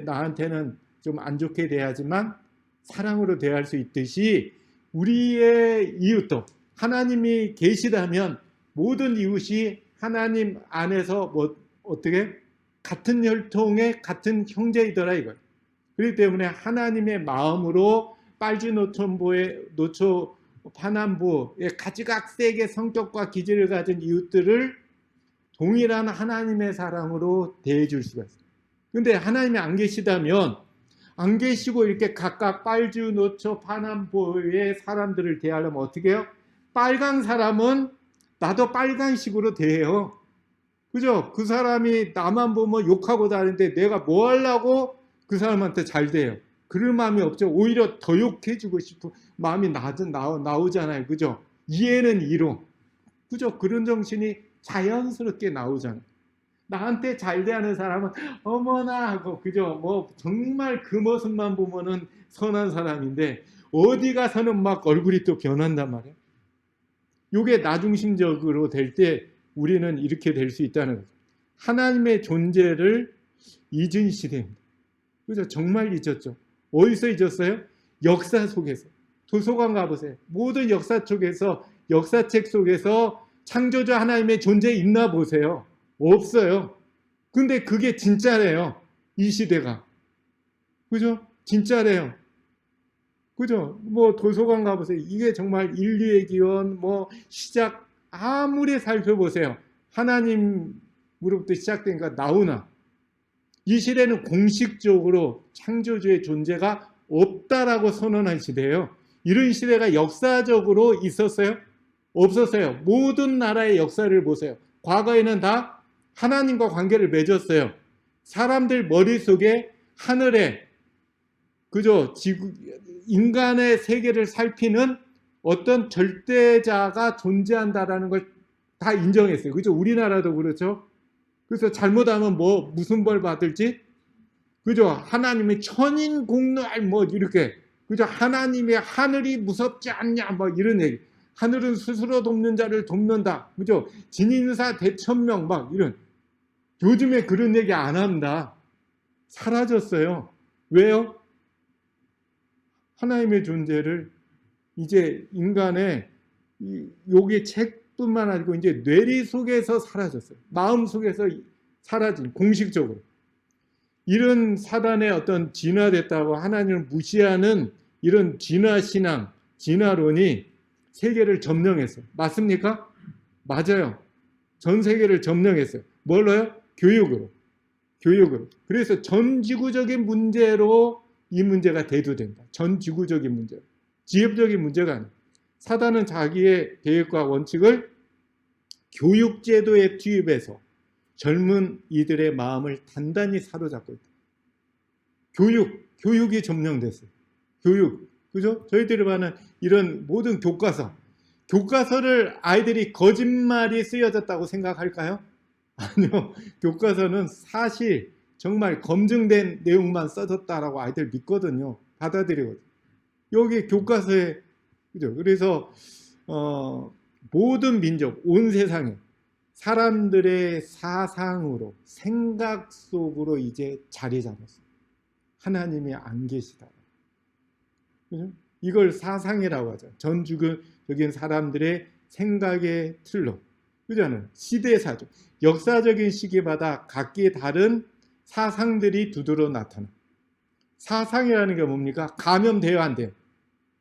나한테는 좀 안 좋게 대하지만 사랑으로 대할 수 있듯이 우리의 이웃도 하나님이 계시다면 모든 이웃이 하나님 안에서 어떻게 같은 혈통의 같은 형제이더라 이거예요. 그렇기 때문에 하나님의 마음으로 노초 파남부의 가지각색의 성격과 기질을 가진 이웃들을 동일한 하나님의 사랑으로 대해줄 수가 있어요. 근데 하나님이 안 계시다면 안 계시고 이렇게 각각 빨주, 노초, 파남보의 사람들을 대하려면 어떻게 해요? 빨간 사람은 나도 빨간식으로 대해요. 그죠? 그 사람이 나만 보면 욕하고 다니는데 내가 뭐 하려고 그 사람한테 잘 대해요. 그럴 마음이 없죠. 오히려 더 욕해주고 싶은 마음이 나오잖아요. 그죠? 이해는 이로. 그죠? 그런 정신이 자연스럽게 나오잖아요. 나한테 잘 대하는 사람은 어머나 하고 그죠? 뭐 정말 그 모습만 보면은 선한 사람인데 어디 가서는 막 얼굴이 또 변한단 말이에요. 이게 나중심적으로 될 때 우리는 이렇게 될 수 있다는 거죠. 하나님의 존재를 잊은 시대입니다. 그죠? 정말 잊었죠. 어디서 잊었어요? 역사 속에서. 도서관 가보세요. 모든 역사책 속에서 창조주 하나님의 존재 있나 보세요. 없어요. 근데 그게 진짜래요. 이 시대가. 그죠? 진짜래요. 그죠? 뭐 도서관 가보세요. 이게 정말 인류의 기원, 시작 아무리 살펴보세요. 하나님으로부터 시작된 거 나오나. 이 시대는 공식적으로 창조주의 존재가 없다라고 선언한 시대예요. 이런 시대가 역사적으로 있었어요? 없었어요. 모든 나라의 역사를 보세요. 과거에는 다 하나님과 관계를 맺었어요. 사람들 머릿속에 하늘에 그죠? 인간의 세계를 살피는 어떤 절대자가 존재한다라는 걸 다 인정했어요. 그죠? 우리나라도 그렇죠? 그래서 잘못하면 무슨 벌 받을지? 그죠? 하나님이 천인공노할 이렇게. 그죠? 하나님의 하늘이 무섭지 않냐? 이런 얘기. 하늘은 스스로 돕는 자를 돕는다. 그죠? 진인사 대천명 이런. 요즘에 그런 얘기 안 한다. 사라졌어요. 왜요? 하나님의 존재를 이제 인간의 요게 책뿐만 아니고 이제 뇌리 속에서 사라졌어요. 마음 속에서 사라진 공식적으로. 이런 사단의 어떤 진화됐다고 하나님을 무시하는 이런 진화신앙, 진화론이 세계를 점령했어요. 맞습니까? 맞아요. 전 세계를 점령했어요. 뭘로요? 교육으로. 그래서 전 지구적인 문제로 이 문제가 대두된다. 전 지구적인 문제. 지역적인 문제가 아니에요. 사단은 자기의 계획과 원칙을 교육제도에 투입해서 젊은 이들의 마음을 단단히 사로잡고 있다. 교육이 점령됐어요. 그죠? 저희들이 말하는 이런 모든 교과서를 아이들이 거짓말이 쓰여졌다고 생각할까요? 아니요. 교과서는 사실 정말 검증된 내용만 써졌다라고 아이들 믿거든요. 받아들이거든요. 여기 교과서에 그죠? 그래서 모든 민족, 온 세상에 사람들의 사상으로 생각 속으로 이제 자리 잡았어요. 하나님이 안 계시다. 그죠? 이걸 사상이라고 하죠. 전 지구적인 사람들의 생각의 틀로. 그잖아요. 시대사죠. 역사적인 시기마다 각기 다른 사상들이 두드러 나타나. 사상이라는 게 뭡니까? 감염돼요, 안 돼요?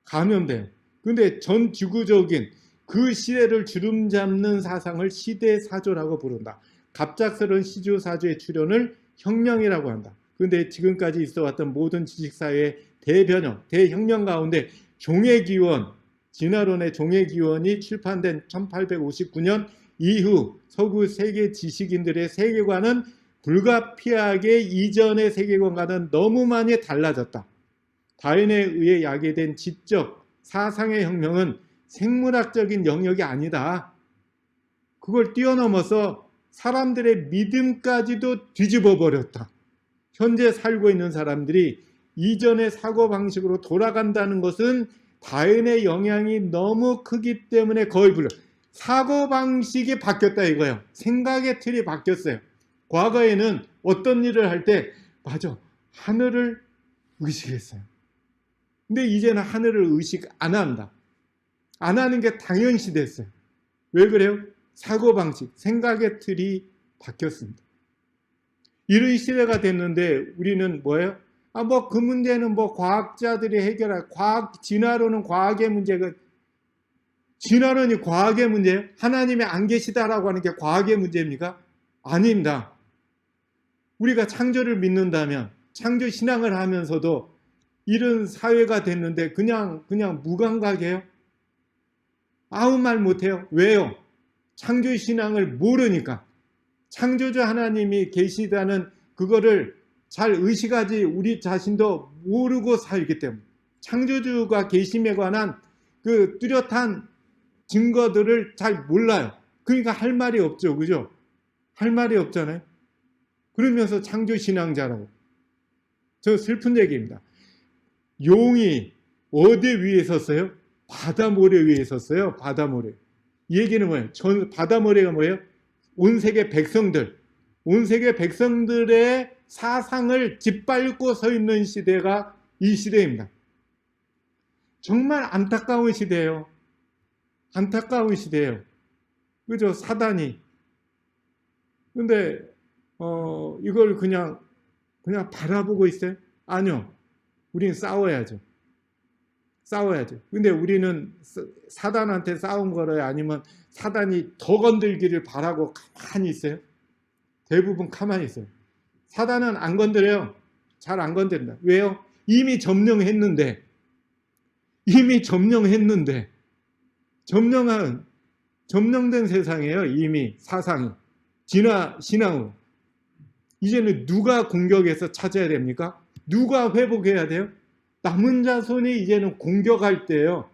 감염돼요. 근데 전 지구적인 그 시대를 주름잡는 사상을 시대사조라고 부른다. 갑작스러운 시주사조의 출현을 혁명이라고 한다. 그런데 지금까지 있어왔던 모든 지식사회의 대변형, 대혁명 가운데 종의기원, 진화론의 종의기원이 출판된 1859년 이후 서구 세계 지식인들의 세계관은 불가피하게 이전의 세계관과는 너무 많이 달라졌다. 다윈에 의해 야기된 지적, 사상의 혁명은 생물학적인 영역이 아니다. 그걸 뛰어넘어서 사람들의 믿음까지도 뒤집어 버렸다. 현재 살고 있는 사람들이 이전의 사고방식으로 돌아간다는 것은 다윈의 영향이 너무 크기 때문에 거의 사고방식이 바뀌었다 이거예요. 생각의 틀이 바뀌었어요. 과거에는 어떤 일을 할 때 맞아, 하늘을 의식했어요. 근데 이제는 하늘을 의식 안 한다. 안 하는 게 당연시 됐어요. 왜 그래요? 사고방식, 생각의 틀이 바뀌었습니다. 이런 시대가 됐는데 우리는 뭐예요? 뭐 그 문제는 뭐 과학자들이 해결할, 진화론은 과학의 문제가, 진화론이 과학의 문제예요? 하나님이 안 계시다라고 하는 게 과학의 문제입니까? 아닙니다. 우리가 창조를 믿는다면, 창조 신앙을 하면서도 이런 사회가 됐는데 그냥 무감각해요? 아무 말 못해요. 왜요? 창조 신앙을 모르니까. 창조주 하나님이 계시다는 그거를 잘 의식하지 우리 자신도 모르고 살기 때문에, 창조주가 계심에 관한 그 뚜렷한 증거들을 잘 몰라요. 그러니까 할 말이 없죠. 그죠? 할 말이 없잖아요. 그러면서 창조신앙자라고. 저 슬픈 얘기입니다. 용이 어디 위에 섰어요? 바다 모래 위에 섰어요. 바다 모래. 이 얘기는 뭐예요? 바다 모래가 뭐예요? 온 세계 백성들. 온 세계 백성들의 사상을 짓밟고 서 있는 시대가 이 시대입니다. 정말 안타까운 시대예요. 안타까운 시대예요. 그죠? 사단이. 근데 이걸 그냥 바라보고 있어요? 아니요. 우리는 싸워야죠. 싸워야죠. 근데 우리는 사단한테 싸운 거라요? 아니면 사단이 더 건들기를 바라고 가만히 있어요? 대부분 가만히 있어요. 사단은 안 건드려요. 잘 안 건드린다. 왜요? 이미 점령했는데 점령된 세상이에요. 이미 사상이. 진화 신앙으로. 이제는 누가 공격해서 찾아야 됩니까? 누가 회복해야 돼요? 남은 자손이 이제는 공격할 때예요.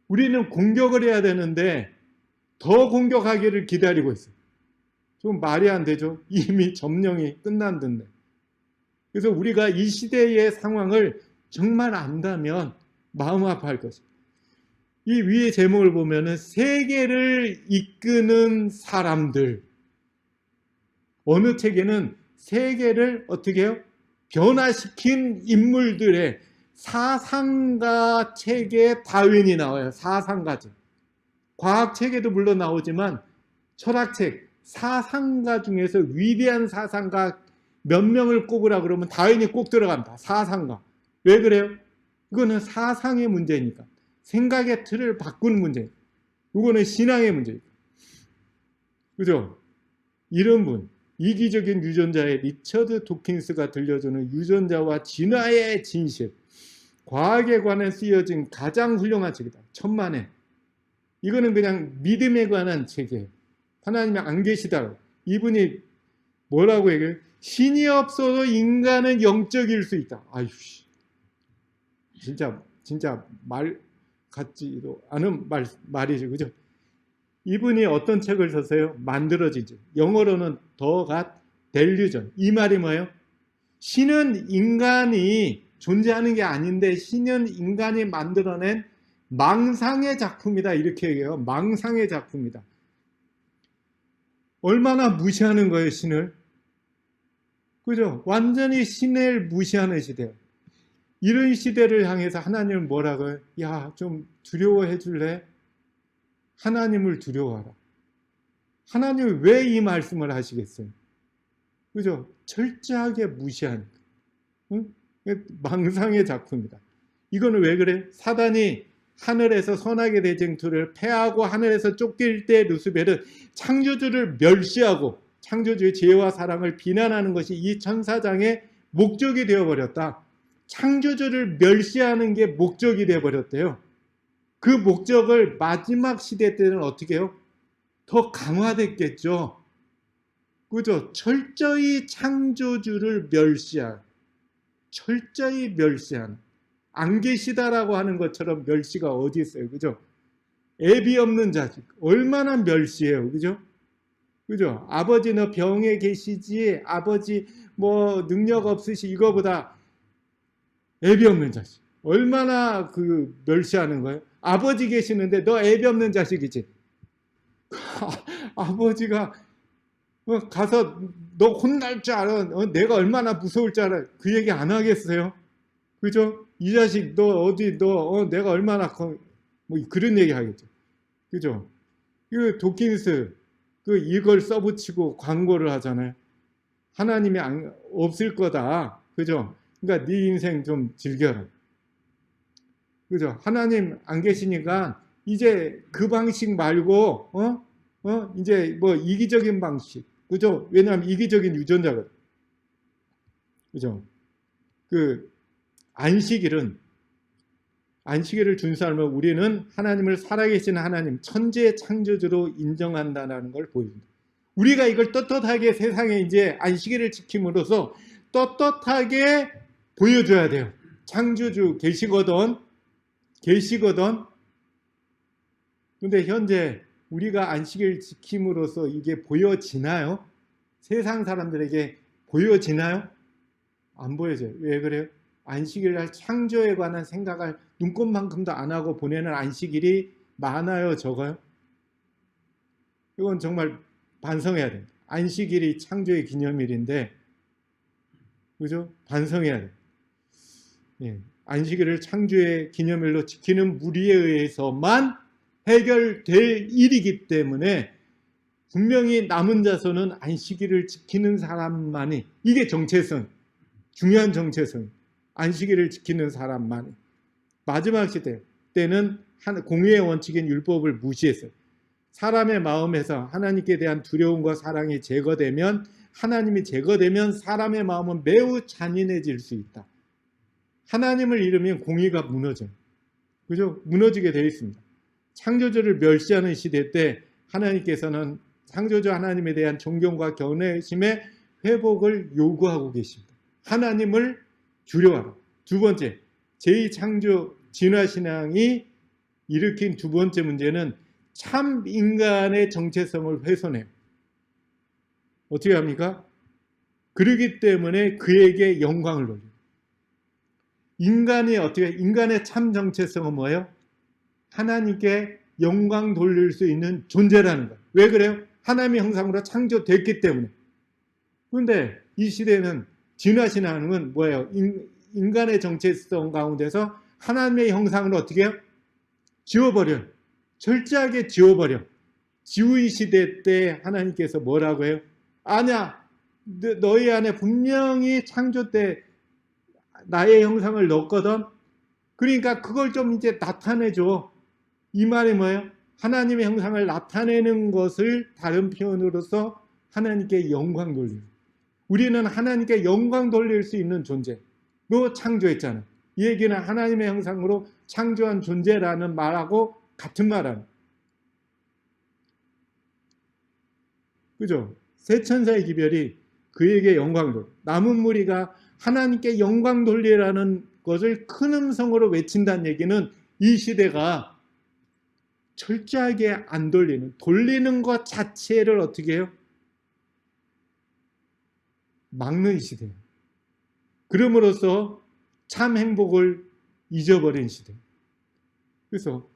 우리는 공격을 해야 되는데 더 공격하기를 기다리고 있어요. 좀 말이 안 되죠? 이미 점령이 끝난 듯네. 그래서 우리가 이 시대의 상황을 정말 안다면 마음 아파할 것입니다. 이 위의 제목을 보면은 세계를 이끄는 사람들. 어느 책에는 세계를 어떻게 해요? 변화시킨 인물들의 사상가 책에 다윈이 나와요. 사상가책. 과학책에도 물론 나오지만 철학책, 사상가 중에서 위대한 사상가 몇 명을 꼽으라 그러면 다윈이 꼭 들어갑니다. 사상가. 왜 그래요? 이거는 사상의 문제니까. 생각의 틀을 바꾸는 문제니까. 이거는 신앙의 문제니까. 그죠? 이런 분. 이기적인 유전자의 리처드 도킨스가 들려주는 유전자와 진화의 진실, 과학에 관해 쓰여진 가장 훌륭한 책이다. 천만에. 이거는 그냥 믿음에 관한 책이에요. 하나님이 안 계시다. 이분이 뭐라고 얘기해요? 신이 없어도 인간은 영적일 수 있다. 아유, 진짜 말 같지도 않은 말이죠. 그죠? 이분이 어떤 책을 썼어요? 만들어지지. 영어로는 The God Delusion. 이 말이 뭐예요? 신은 인간이 존재하는 게 아닌데 신은 인간이 만들어낸 망상의 작품이다. 이렇게 얘기해요. 망상의 작품이다. 얼마나 무시하는 거예요, 신을? 그죠? 완전히 신을 무시하는 시대예요. 이런 시대를 향해서 하나님은 뭐라고요? 야, 좀 두려워해 줄래? 하나님을 두려워하라. 하나님이 왜 이 말씀을 하시겠어요? 그죠? 철저하게 무시하니까. 응? 망상의 작품이다. 이거는 왜 그래? 사단이 하늘에서 선악의 대쟁투를 패하고 하늘에서 쫓길 때 루스벨은 창조주를 멸시하고 창조주의 지혜와 사랑을 비난하는 것이 이 천사장의 목적이 되어버렸다. 창조주를 멸시하는 게 목적이 되어버렸대요. 그 목적을 마지막 시대 때는 어떻게 해요? 더 강화됐겠죠. 그죠? 철저히 창조주를 멸시한, 철저히 멸시한, 안 계시다라고 하는 것처럼 멸시가 어디 있어요? 그죠? 애비 없는 자식, 얼마나 멸시해요. 그죠? 그죠? 아버지 너 병에 계시지, 아버지 뭐 능력 없으시, 이거보다 애비 없는 자식. 얼마나 그 멸시하는 거예요? 아버지 계시는데 너 애비 없는 자식이지. 아버지가 가서 너 혼날 줄 알아. 내가 얼마나 무서울 줄 알아. 그 얘기 안 하겠어요? 그죠? 이 자식 너 어디 너 내가 얼마나 뭐 그런 얘기 하겠죠. 그죠? 그 도킨스 이걸 써붙이고 광고를 하잖아요. 하나님이 없을 거다. 그죠? 그러니까 네 인생 좀 즐겨라. 그죠? 하나님 안 계시니까 이제 그 방식 말고 이제 뭐 이기적인 방식. 그죠? 왜냐하면 이기적인 유전자거든. 그죠? 그 안식일을 준수하면 우리는 하나님을 살아계신 하나님, 천지의 창조주로 인정한다는 걸 보여준다. 우리가 이걸 떳떳하게 세상에 이제 안식일을 지킴으로써 떳떳하게 보여줘야 돼요. 창조주 계시거든. 근데 현재 우리가 안식일 지킴으로써 이게 보여지나요? 세상 사람들에게 보여지나요? 안 보여져요. 왜 그래요? 안식일 날 창조에 관한 생각을 눈꼽만큼도 안 하고 보내는 안식일이 많아요, 적어요? 이건 정말 반성해야 돼요. 안식일이 창조의 기념일인데, 그죠? 반성해야 돼요. 예. 안식일을 창조의 기념일로 지키는 무리에 의해서만 해결될 일이기 때문에 분명히 남은 자손은 안식일을 지키는 사람만이, 이게 정체성, 중요한 정체성, 안식일을 지키는 사람만이. 마지막 시대 때는 공의의 원칙인 율법을 무시했어요. 사람의 마음에서 하나님께 대한 두려움과 사랑이 제거되면, 하나님이 제거되면 사람의 마음은 매우 잔인해질 수 있다. 하나님을 잃으면 공의가 무너져요. 그죠? 무너지게 되어 있습니다. 창조주를 멸시하는 시대 때 하나님께서는 창조주 하나님에 대한 존경과 경외심의 회복을 요구하고 계십니다. 하나님을 두려워하라. 두 번째, 제2창조 진화신앙이 일으킨 두 번째 문제는 참 인간의 정체성을 훼손해요. 어떻게 합니까? 그러기 때문에 그에게 영광을 돌려요. 인간의 참 정체성은 뭐예요? 하나님께 영광 돌릴 수 있는 존재라는 거예요. 왜 그래요? 하나님의 형상으로 창조됐기 때문에. 그런데 이 시대는 진화신앙은 뭐예요? 인간의 정체성 가운데서 하나님의 형상을 어떻게 해요? 지워버려요. 철저하게 지워버려. 지우의 시대 때 하나님께서 뭐라고 해요? 아니야, 너희 안에 분명히 창조 때 나의 형상을 넣었거든. 그러니까 그걸 좀 이제 나타내줘. 이 말이 뭐예요? 하나님의 형상을 나타내는 것을 다른 표현으로서 하나님께 영광 돌리는. 우리는 하나님께 영광 돌릴 수 있는 존재로 창조했잖아요. 이 얘기는 하나님의 형상으로 창조한 존재라는 말하고 같은 말하는. 그죠? 새 천사의 기별이 그에게 영광 돌려. 남은 무리가 하나님께 영광 돌리라는 것을 큰 음성으로 외친다는 얘기는 이 시대가 철저하게 안 돌리는 것 자체를 어떻게 해요? 막는 시대예요. 그럼으로써 참 행복을 잊어버린 시대. 그래서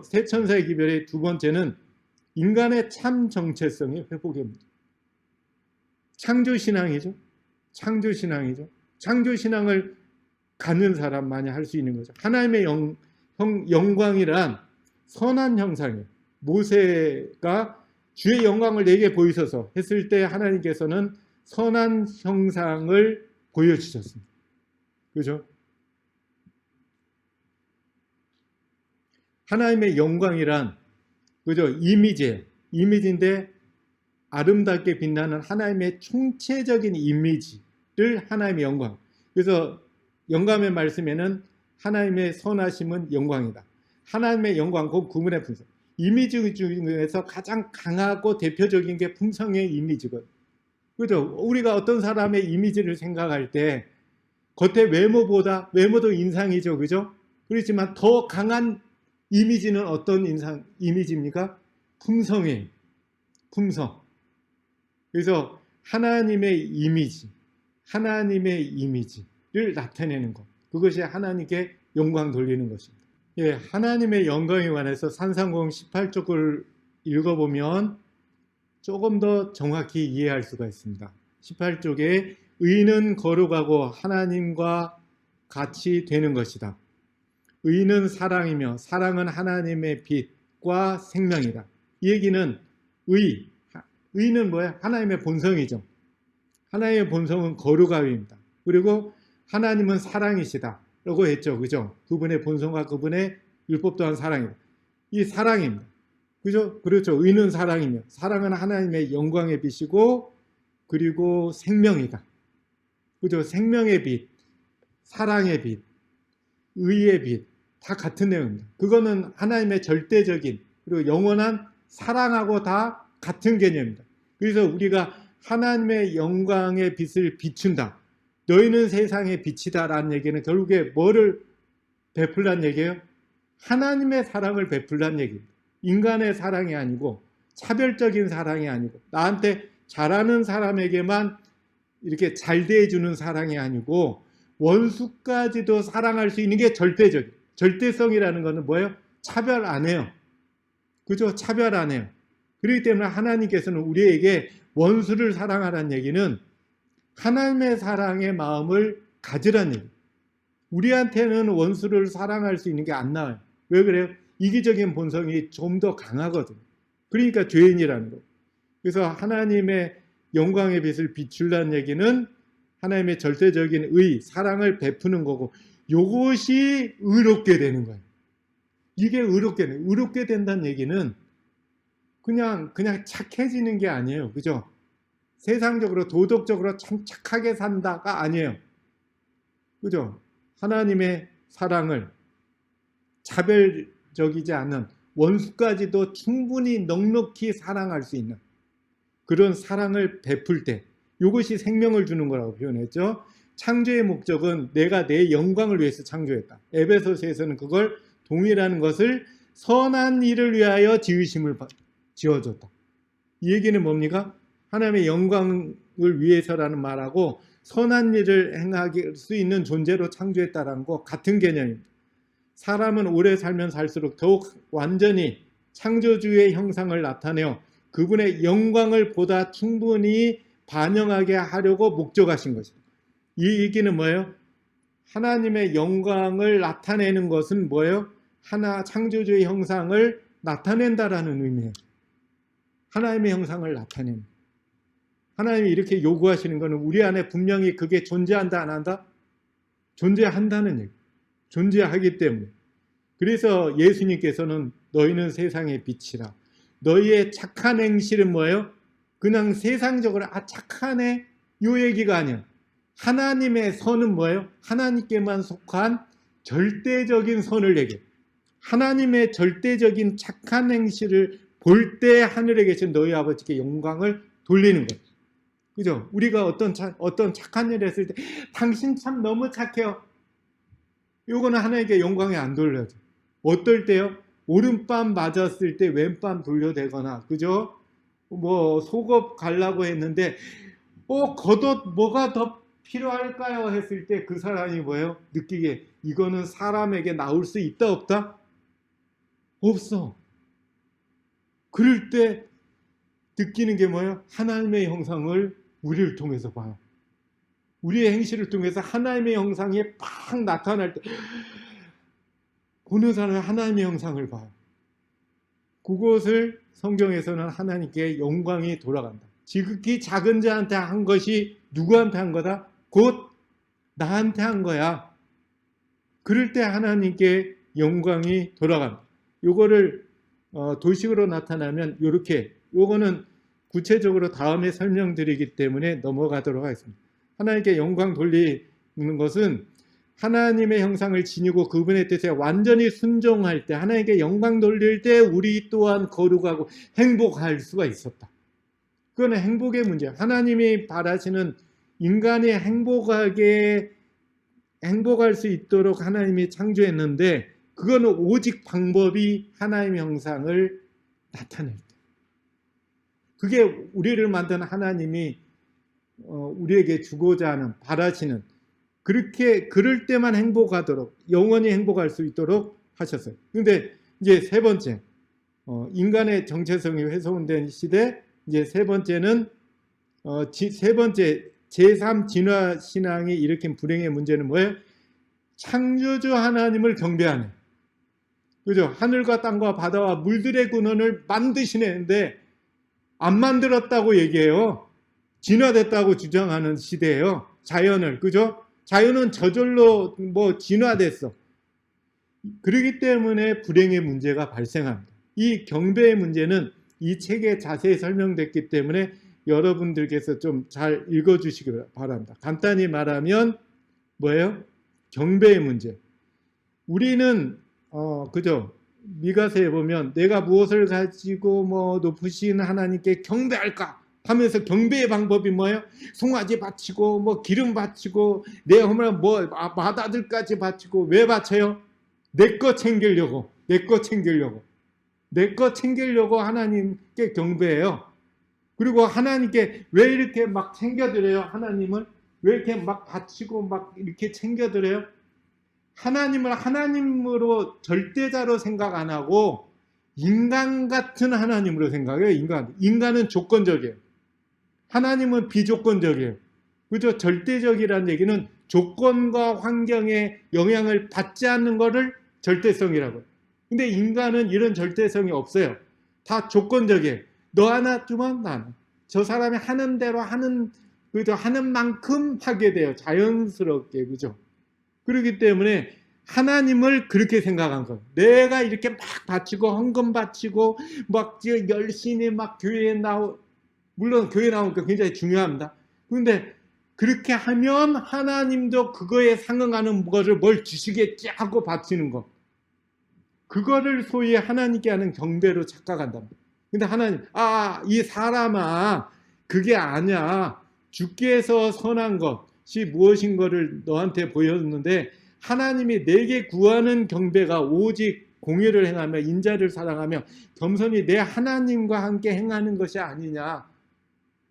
새 천사의 기별의 두 번째는 인간의 참 정체성의 회복입니다. 창조신앙이죠. 창조신앙을 갖는 사람만이 할 수 있는 거죠. 하나님의 영광이란 선한 형상이에요. 모세가 주의 영광을 내게 보이소서 했을 때 하나님께서는 선한 형상을 보여주셨습니다. 그죠? 하나님의 영광이란 그죠? 이미지인데 아름답게 빛나는 하나님의 총체적인 이미지를 하나님의 영광. 그래서 영감의 말씀에는 하나님의 선하심은 영광이다. 하나님의 영광, 그 구문의 분석. 이미지 중에서 가장 강하고 대표적인 게 품성의 이미지거든요. 그죠? 우리가 어떤 사람의 이미지를 생각할 때 겉의 외모도 인상이죠. 그죠? 그렇지만 더 강한 이미지는 어떤 이미지입니까? 품성이에요. 품성. 그래서 하나님의 이미지를 나타내는 것. 그것이 하나님께 영광 돌리는 것입니다. 예, 하나님의 영광에 관해서 산상공 18쪽을 읽어보면 조금 더 정확히 이해할 수가 있습니다. 18쪽에 의는 거룩하고 하나님과 같이 되는 것이다. 의는 사랑이며 사랑은 하나님의 빛과 생명이다. 이 얘기는 의는 뭐야? 하나님의 본성이죠. 하나님의 본성은 거룩함입니다. 그리고 하나님은 사랑이시다 라고 했죠. 그죠? 그분의 본성과 그분의 율법 또한 사랑이다. 이 사랑입니다. 그죠? 그렇죠. 의는 사랑이며 사랑은 하나님의 영광의 빛이고 그리고 생명이다. 그죠? 생명의 빛, 사랑의 빛, 의의 빛 다 같은 내용입니다. 그거는 하나님의 절대적인 그리고 영원한 사랑하고 다 같은 개념입니다. 그래서 우리가 하나님의 영광의 빛을 비춘다. 너희는 세상의 빛이다 라는 얘기는 결국에 뭐를 베풀란 얘기예요? 하나님의 사랑을 베풀란 얘기입니다. 인간의 사랑이 아니고 차별적인 사랑이 아니고 나한테 잘하는 사람에게만 이렇게 잘 대해주는 사랑이 아니고 원수까지도 사랑할 수 있는 게 절대적이에요. 절대성이라는 것은 뭐예요? 차별 안 해요. 그죠? 차별 안 해요. 그렇기 때문에 하나님께서는 우리에게 원수를 사랑하라는 얘기는 하나님의 사랑의 마음을 가지라는 얘기예요. 우리한테는 원수를 사랑할 수 있는 게 안 나와요. 왜 그래요? 이기적인 본성이 좀 더 강하거든요. 그러니까 죄인이라는 거예요. 그래서 하나님의 영광의 빛을 비출라는 얘기는 하나님의 절대적인 의, 사랑을 베푸는 거고 이것이 의롭게 되는 거예요. 이게 의롭게 된다는 얘기는 그냥 착해지는 게 아니에요. 그죠? 세상적으로 도덕적으로 참 착하게 산다가 아니에요. 그죠? 하나님의 사랑을 차별적이지 않은 원수까지도 충분히 넉넉히 사랑할 수 있는 그런 사랑을 베풀 때 이것이 생명을 주는 거라고 표현했죠. 창조의 목적은 내가 내 영광을 위해서 창조했다. 에베소서에서는 그걸 동일한 것을 선한 일을 위하여 지어줬다. 이 얘기는 뭡니까? 하나님의 영광을 위해서라는 말하고 선한 일을 행할 수 있는 존재로 창조했다는 것 같은 개념입니다. 사람은 오래 살면 살수록 더욱 완전히 창조주의 형상을 나타내어 그분의 영광을 보다 충분히 반영하게 하려고 목적하신 것입니다. 이 얘기는 뭐예요? 하나님의 영광을 나타내는 것은 뭐예요? 창조주의 형상을 나타낸다라는 의미예요. 하나님의 형상을 나타내는. 하나님이 이렇게 요구하시는 것은 우리 안에 분명히 그게 존재한다 안 한다? 존재한다는 얘기. 존재하기 때문에. 그래서 예수님께서는 너희는 세상의 빛이라. 너희의 착한 행실은 뭐예요? 그냥 세상적으로 착하네 이 얘기가 아니야. 하나님의 선은 뭐예요? 하나님께만 속한 절대적인 선을 얘기해요. 하나님의 절대적인 착한 행실을 볼 때 하늘에 계신 너희 아버지께 영광을 돌리는 거예요. 그죠? 우리가 어떤 착한 일을 했을 때 당신 참 너무 착해요. 이거는 하나님께 영광이 안 돌려져. 어떨 때요? 오른밤 맞았을 때 왼밤 돌려대거나, 그죠? 뭐 속옷 갈라고 했는데 겉옷 뭐가 더 필요할까요? 했을 때 그 사람이 뭐예요? 느끼게 이거는 사람에게 나올 수 있다 없다? 없어. 그럴 때 느끼는 게 뭐예요? 하나님의 형상을 우리를 통해서 봐요. 우리의 행실을 통해서 하나님의 형상이 팍 나타날 때 보는 사람은 하나님의 형상을 봐요. 그것을 성경에서는 하나님께 영광이 돌아간다. 지극히 작은 자한테 한 것이 누구한테 한 거다? 곧 나한테 한 거야. 그럴 때 하나님께 영광이 돌아간다. 요거를 도식으로 나타나면 이렇게, 요거는 구체적으로 다음에 설명드리기 때문에 넘어가도록 하겠습니다. 하나님께 영광 돌리는 것은 하나님의 형상을 지니고 그분의 뜻에 완전히 순종할 때, 하나님께 영광 돌릴 때 우리 또한 거룩하고 행복할 수가 있었다. 그건 행복의 문제예요. 하나님이 바라시는 인간이 행복할 수 있도록 하나님이 창조했는데, 그거는 오직 방법이 하나님의 형상을 나타낼 때. 그게 우리를 만든 하나님이 우리에게 주고자 하는, 바라시는, 그럴 때만 행복하도록, 영원히 행복할 수 있도록 하셨어요. 그런데 이제 세 번째, 인간의 정체성이 훼손된 시대, 이제 세 번째는 세 번째 제3 진화 신앙이 일으킨 불행의 문제는 뭐예요? 창조주 하나님을 경배하네. 그죠? 하늘과 땅과 바다와 물들의 근원을 만드시는데 안 만들었다고 얘기해요. 진화됐다고 주장하는 시대예요. 자연을, 그죠? 자연은 저절로 뭐 진화됐어. 그렇기 때문에 불행의 문제가 발생합니다. 이 경배의 문제는 이 책에 자세히 설명됐기 때문에 여러분들께서 좀 잘 읽어주시기 바랍니다. 간단히 말하면 뭐예요? 경배의 문제. 우리는 그죠? 미가서에 보면 내가 무엇을 가지고 뭐 높으신 하나님께 경배할까 하면서 경배의 방법이 뭐예요? 송아지 바치고 뭐 기름 바치고 내 허물한 뭐 맏아들까지 바치고 왜 바쳐요? 내 거 챙기려고, 내 거 챙기려고, 내 거 챙기려고 하나님께 경배해요. 그리고 하나님께 왜 이렇게 막 챙겨드려요? 하나님을 왜 이렇게 막 바치고 막 이렇게 챙겨드려요? 하나님을 하나님으로 절대자로 생각 안 하고 인간 같은 하나님으로 생각해요. 인간은 조건적이에요. 하나님은 비조건적이에요. 그죠? 절대적이라는 얘기는 조건과 환경의 영향을 받지 않는 것을 절대성이라고 해요. 근데 인간은 이런 절대성이 없어요. 다 조건적이에요. 너 하나 주면 나는. 저 사람이 하는 대로 그죠? 하는 만큼 하게 돼요. 자연스럽게. 그죠? 그렇기 때문에 하나님을 그렇게 생각한 거예요. 내가 이렇게 막 바치고 헌금 바치고 막 열심히 막 교회에 물론 교회 나오니까 굉장히 중요합니다. 그런데 그렇게 하면 하나님도 그거에 상응하는 것을 뭘 주시겠지 하고 바치는 것. 그거를 소위 하나님께 하는 경배로 착각한다. 근데 하나님, 이 사람아, 그게 아니야. 주께서 선한 것이 무엇인 거를 너한테 보였는데 하나님이 내게 구하는 경배가 오직 공의를 행하며 인자를 사랑하며 겸손히 내 하나님과 함께 행하는 것이 아니냐.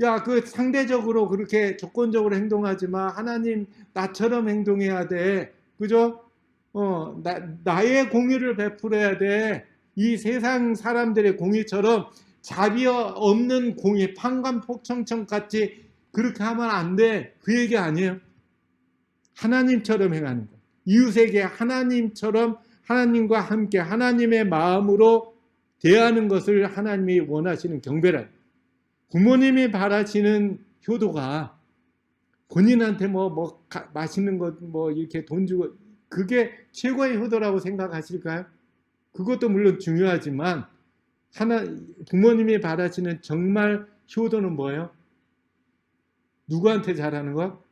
야, 그 상대적으로 그렇게 조건적으로 행동하지 마. 하나님 나처럼 행동해야 돼. 그죠? 나의 공의를 베풀어야 돼. 이 세상 사람들의 공의처럼 자비 없는 공의, 판관폭청청 같이 그렇게 하면 안 돼. 그 얘기 아니에요. 하나님처럼 행하는 거. 이웃에게 하나님처럼 하나님과 함께 하나님의 마음으로 대하는 것을 하나님이 원하시는 경배라. 부모님이 바라시는 효도가 본인한테 맛있는 것 이렇게 돈 주고 그게 최고의 효도라고 생각하실까요? 그것도 물론 중요하지만 부모님이 바라시는 정말 효도는 뭐예요? 누구한테 잘하는 거?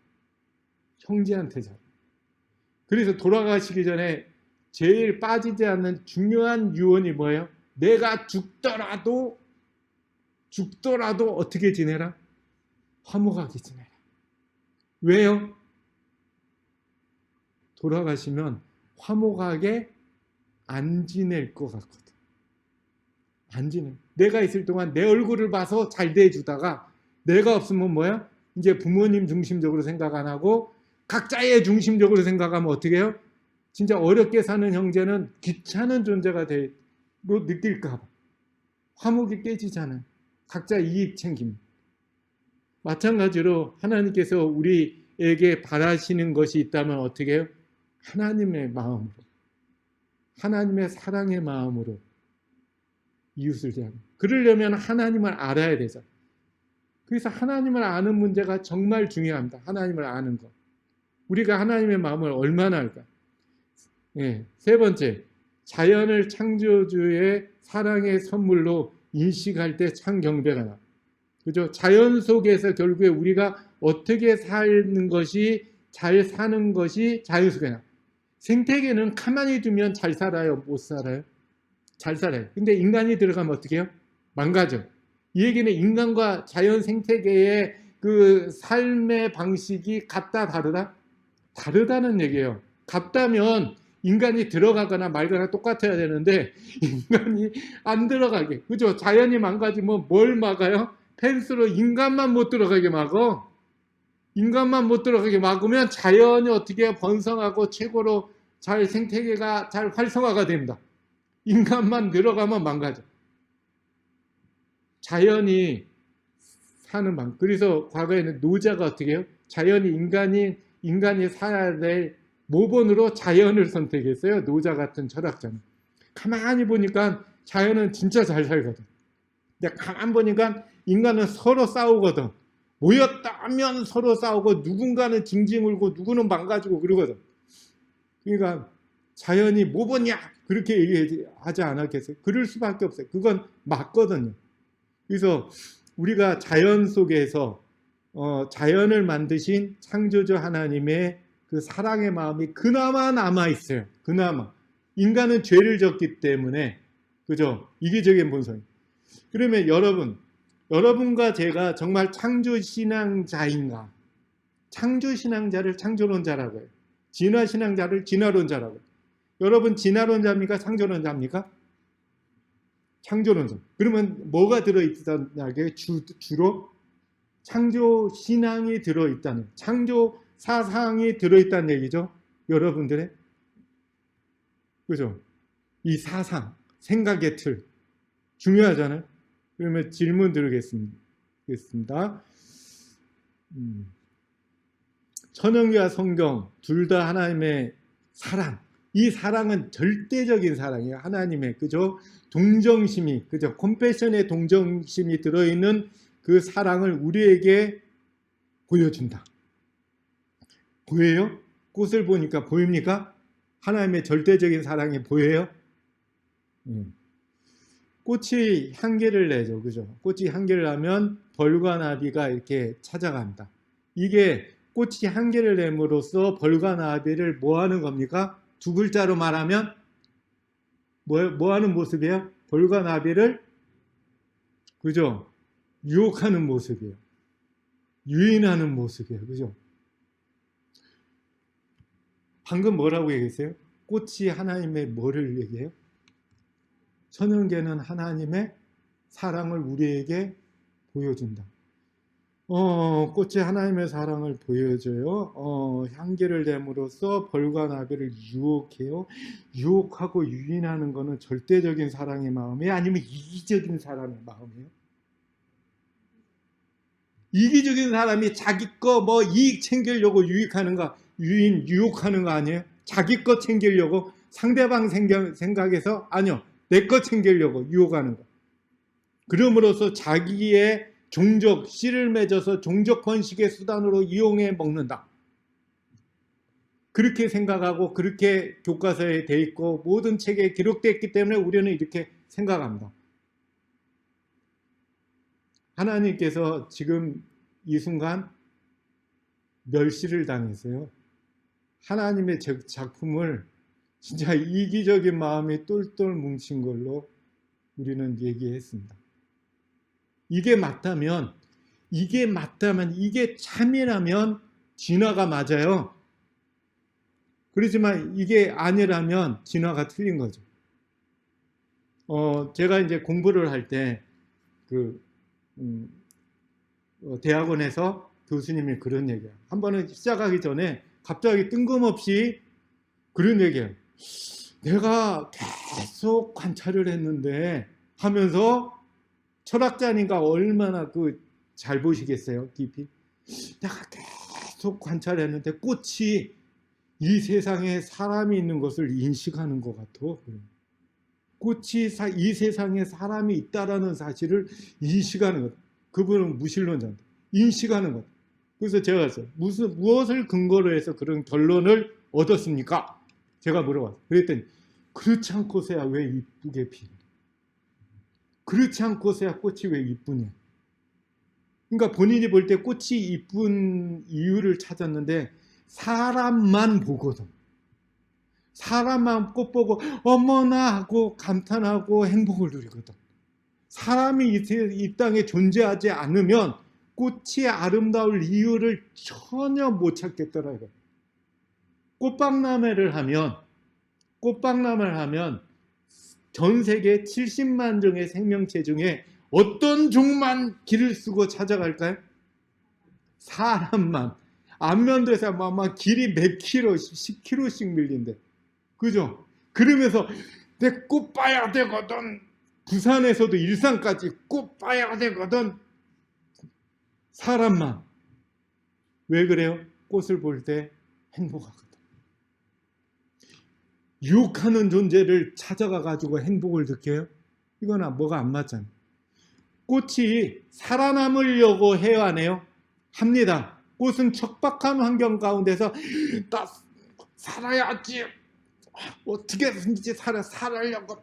형제한테 잘. 그래서 돌아가시기 전에 제일 빠지지 않는 중요한 유언이 뭐예요? 내가 죽더라도 어떻게 지내라? 화목하게 지내라. 왜요? 돌아가시면 화목하게 안 지낼 것 같거든. 안 지내. 내가 있을 동안 내 얼굴을 봐서 잘 대해주다가 내가 없으면 뭐야? 이제 부모님 중심적으로 생각 안 하고 각자의 중심적으로 생각하면 어떻게 해요? 진짜 어렵게 사는 형제는 귀찮은 존재가 되로 느낄까 봐. 화목이 깨지잖아요. 각자 이익 챙김. 마찬가지로 하나님께서 우리에게 바라시는 것이 있다면 어떻게 해요? 하나님의 마음으로, 하나님의 사랑의 마음으로 이웃을 대하는. 그러려면 하나님을 알아야 되죠. 그래서 하나님을 아는 문제가 정말 중요합니다. 하나님을 아는 것. 우리가 하나님의 마음을 얼마나 알까? 세 번째, 자연을 창조주의 사랑의 선물로 인식할 때 참 경배가 나. 그죠? 자연 속에서 결국에 우리가 어떻게 사는 것이 잘 사는 것이 자연 속에 나. 생태계는 가만히 두면 잘 살아요? 못 살아요? 잘 살아요. 근데 인간이 들어가면 어떻게 해요? 망가져. 이 얘기는 인간과 자연 생태계의 그 삶의 방식이 같다 다르다? 다르다는 얘기예요. 같다면 인간이 들어가거나 말거나 똑같아야 되는데 인간이 안 들어가게. 그죠? 자연이 망가지면 뭘 막아요? 펜스로 인간만 못 들어가게 막어. 인간만 못 들어가게 막으면 자연이 어떻게 번성하고 최고로 잘 생태계가 잘 활성화가 됩니다. 인간만 들어가면 망가져. 자연이 사는 방. 그래서 과거에는 노자가 어떻게 해요? 자연이 인간이 살아야 될 모본으로 자연을 선택했어요. 노자 같은 철학자는. 가만히 보니까 자연은 진짜 잘 살거든. 근데 가만히 보니까 인간은 서로 싸우거든. 모였다면 서로 싸우고 누군가는 징징 울고 누구는 망가지고 그러거든. 그러니까 자연이 모본이야 그렇게 얘기하지 않았겠어요? 그럴 수밖에 없어요. 그건 맞거든요. 그래서 우리가 자연 속에서 자연을 만드신 창조주 하나님의 그 사랑의 마음이 그나마 남아 있어요. 그나마 인간은 죄를 졌기 때문에 그죠? 이기적인 본성. 그러면 여러분과 제가 정말 창조신앙자인가? 창조신앙자를 창조론자라고 해요. 진화신앙자를 진화론자라고 해요. 여러분 진화론자입니까? 창조론자입니까? 창조론자. 그러면 뭐가 들어있다냐고요? 주로 창조신앙이 들어있다는, 창조사상이 들어있다는 얘기죠. 여러분들의. 그죠? 이 사상, 생각의 틀. 중요하잖아요. 그러면 질문 드리겠습니다. 천연기와 성경 둘 다 하나님의 사랑. 이 사랑은 절대적인 사랑이에요. 하나님의 그죠? 동정심이 그죠? 컴패션의 동정심이 들어있는 그 사랑을 우리에게 보여준다. 보여요? 꽃을 보니까 보입니까? 하나님의 절대적인 사랑이 보여요? 꽃이 향기를 내죠. 그죠? 꽃이 향기를 나면 벌과 나비가 이렇게 찾아간다. 이게 꽃이 향기를 내므로써 벌과 나비를 뭐 하는 겁니까? 두 글자로 말하면 뭐 하는 모습이에요? 벌과 나비를 그죠? 유혹하는 모습이에요. 유인하는 모습이에요. 그죠? 방금 뭐라고 얘기했어요? 꽃이 하나님의 뭐를 얘기해요? 천연계는 하나님의 사랑을 우리에게 보여준다. 꽃이 하나님의 사랑을 보여줘요. 향기를 내므로써 벌과 나비를 유혹해요. 유혹하고 유인하는 것은 절대적인 사랑의 마음이에요? 아니면 이기적인 사랑의 마음이에요? 이기적인 사람이 자기 거 뭐 이익 챙기려고 유혹하는 거 아니에요? 자기 거 챙기려고 상대방 생각에서 아니요. 내 거 챙기려고 유혹하는 거. 그럼으로써 자기의 종족, 씨를 맺어서 종족 번식의 수단으로 이용해 먹는다. 그렇게 생각하고 그렇게 교과서에 돼 있고 모든 책에 기록되어 있기 때문에 우리는 이렇게 생각합니다. 하나님께서 지금 이 순간 멸시를 당했어요. 하나님의 작품을 진짜 이기적인 마음이 똘똘 뭉친 걸로 우리는 얘기했습니다. 이게 맞다면, 이게 참이라면 진화가 맞아요. 그렇지만 이게 아니라면 진화가 틀린 거죠. 제가 이제 공부를 할 때 대학원에서 교수님이 그런 얘기예요. 한 번은 시작하기 전에 갑자기 뜬금없이 그런 얘기예요. 내가 계속 관찰을 했는데 하면서 철학자니까 얼마나 잘 보시겠어요, 깊이. 내가 계속 관찰했는데 꽃이 이 세상에 사람이 있는 것을 인식하는 것 같아. 꽃이 이 세상에 사람이 있다라는 사실을 인식하는 것. 그분은 무신론자인데 인식하는 것. 그래서 제가 했어요. 무엇을 근거로 해서 그런 결론을 얻었습니까? 제가 물어봤어요. 그랬더니 그렇지 않고서야 왜 이쁘게 피냐. 그렇지 않고서야 꽃이 왜 이쁘냐. 그러니까 본인이 볼 때 꽃이 이쁜 이유를 찾았는데 사람만 보거든. 사람만 꽃 보고 어머나 하고 감탄하고 행복을 누리거든. 사람이 이 땅에 존재하지 않으면 꽃이 아름다울 이유를 전혀 못 찾겠더라고요. 꽃박람회를 하면 전 세계 70만 종의 생명체 중에 어떤 종만 길을 쓰고 찾아갈까요? 사람만. 안면도에서 막 길이 몇 킬로, 10킬로씩 밀린대. 그죠? 그러면서 내 꽃 봐야 되거든. 부산에서도 일산까지 꽃 봐야 되거든. 사람만. 왜 그래요? 꽃을 볼 때 행복하거든. 유혹하는 존재를 찾아가 가지고 행복을 느껴요? 이거는 뭐가 안 맞잖아요. 꽃이 살아남으려고 해야 하네요. 합니다. 꽃은 척박한 환경 가운데서 나 살아야지, 어떻게든지 살아려고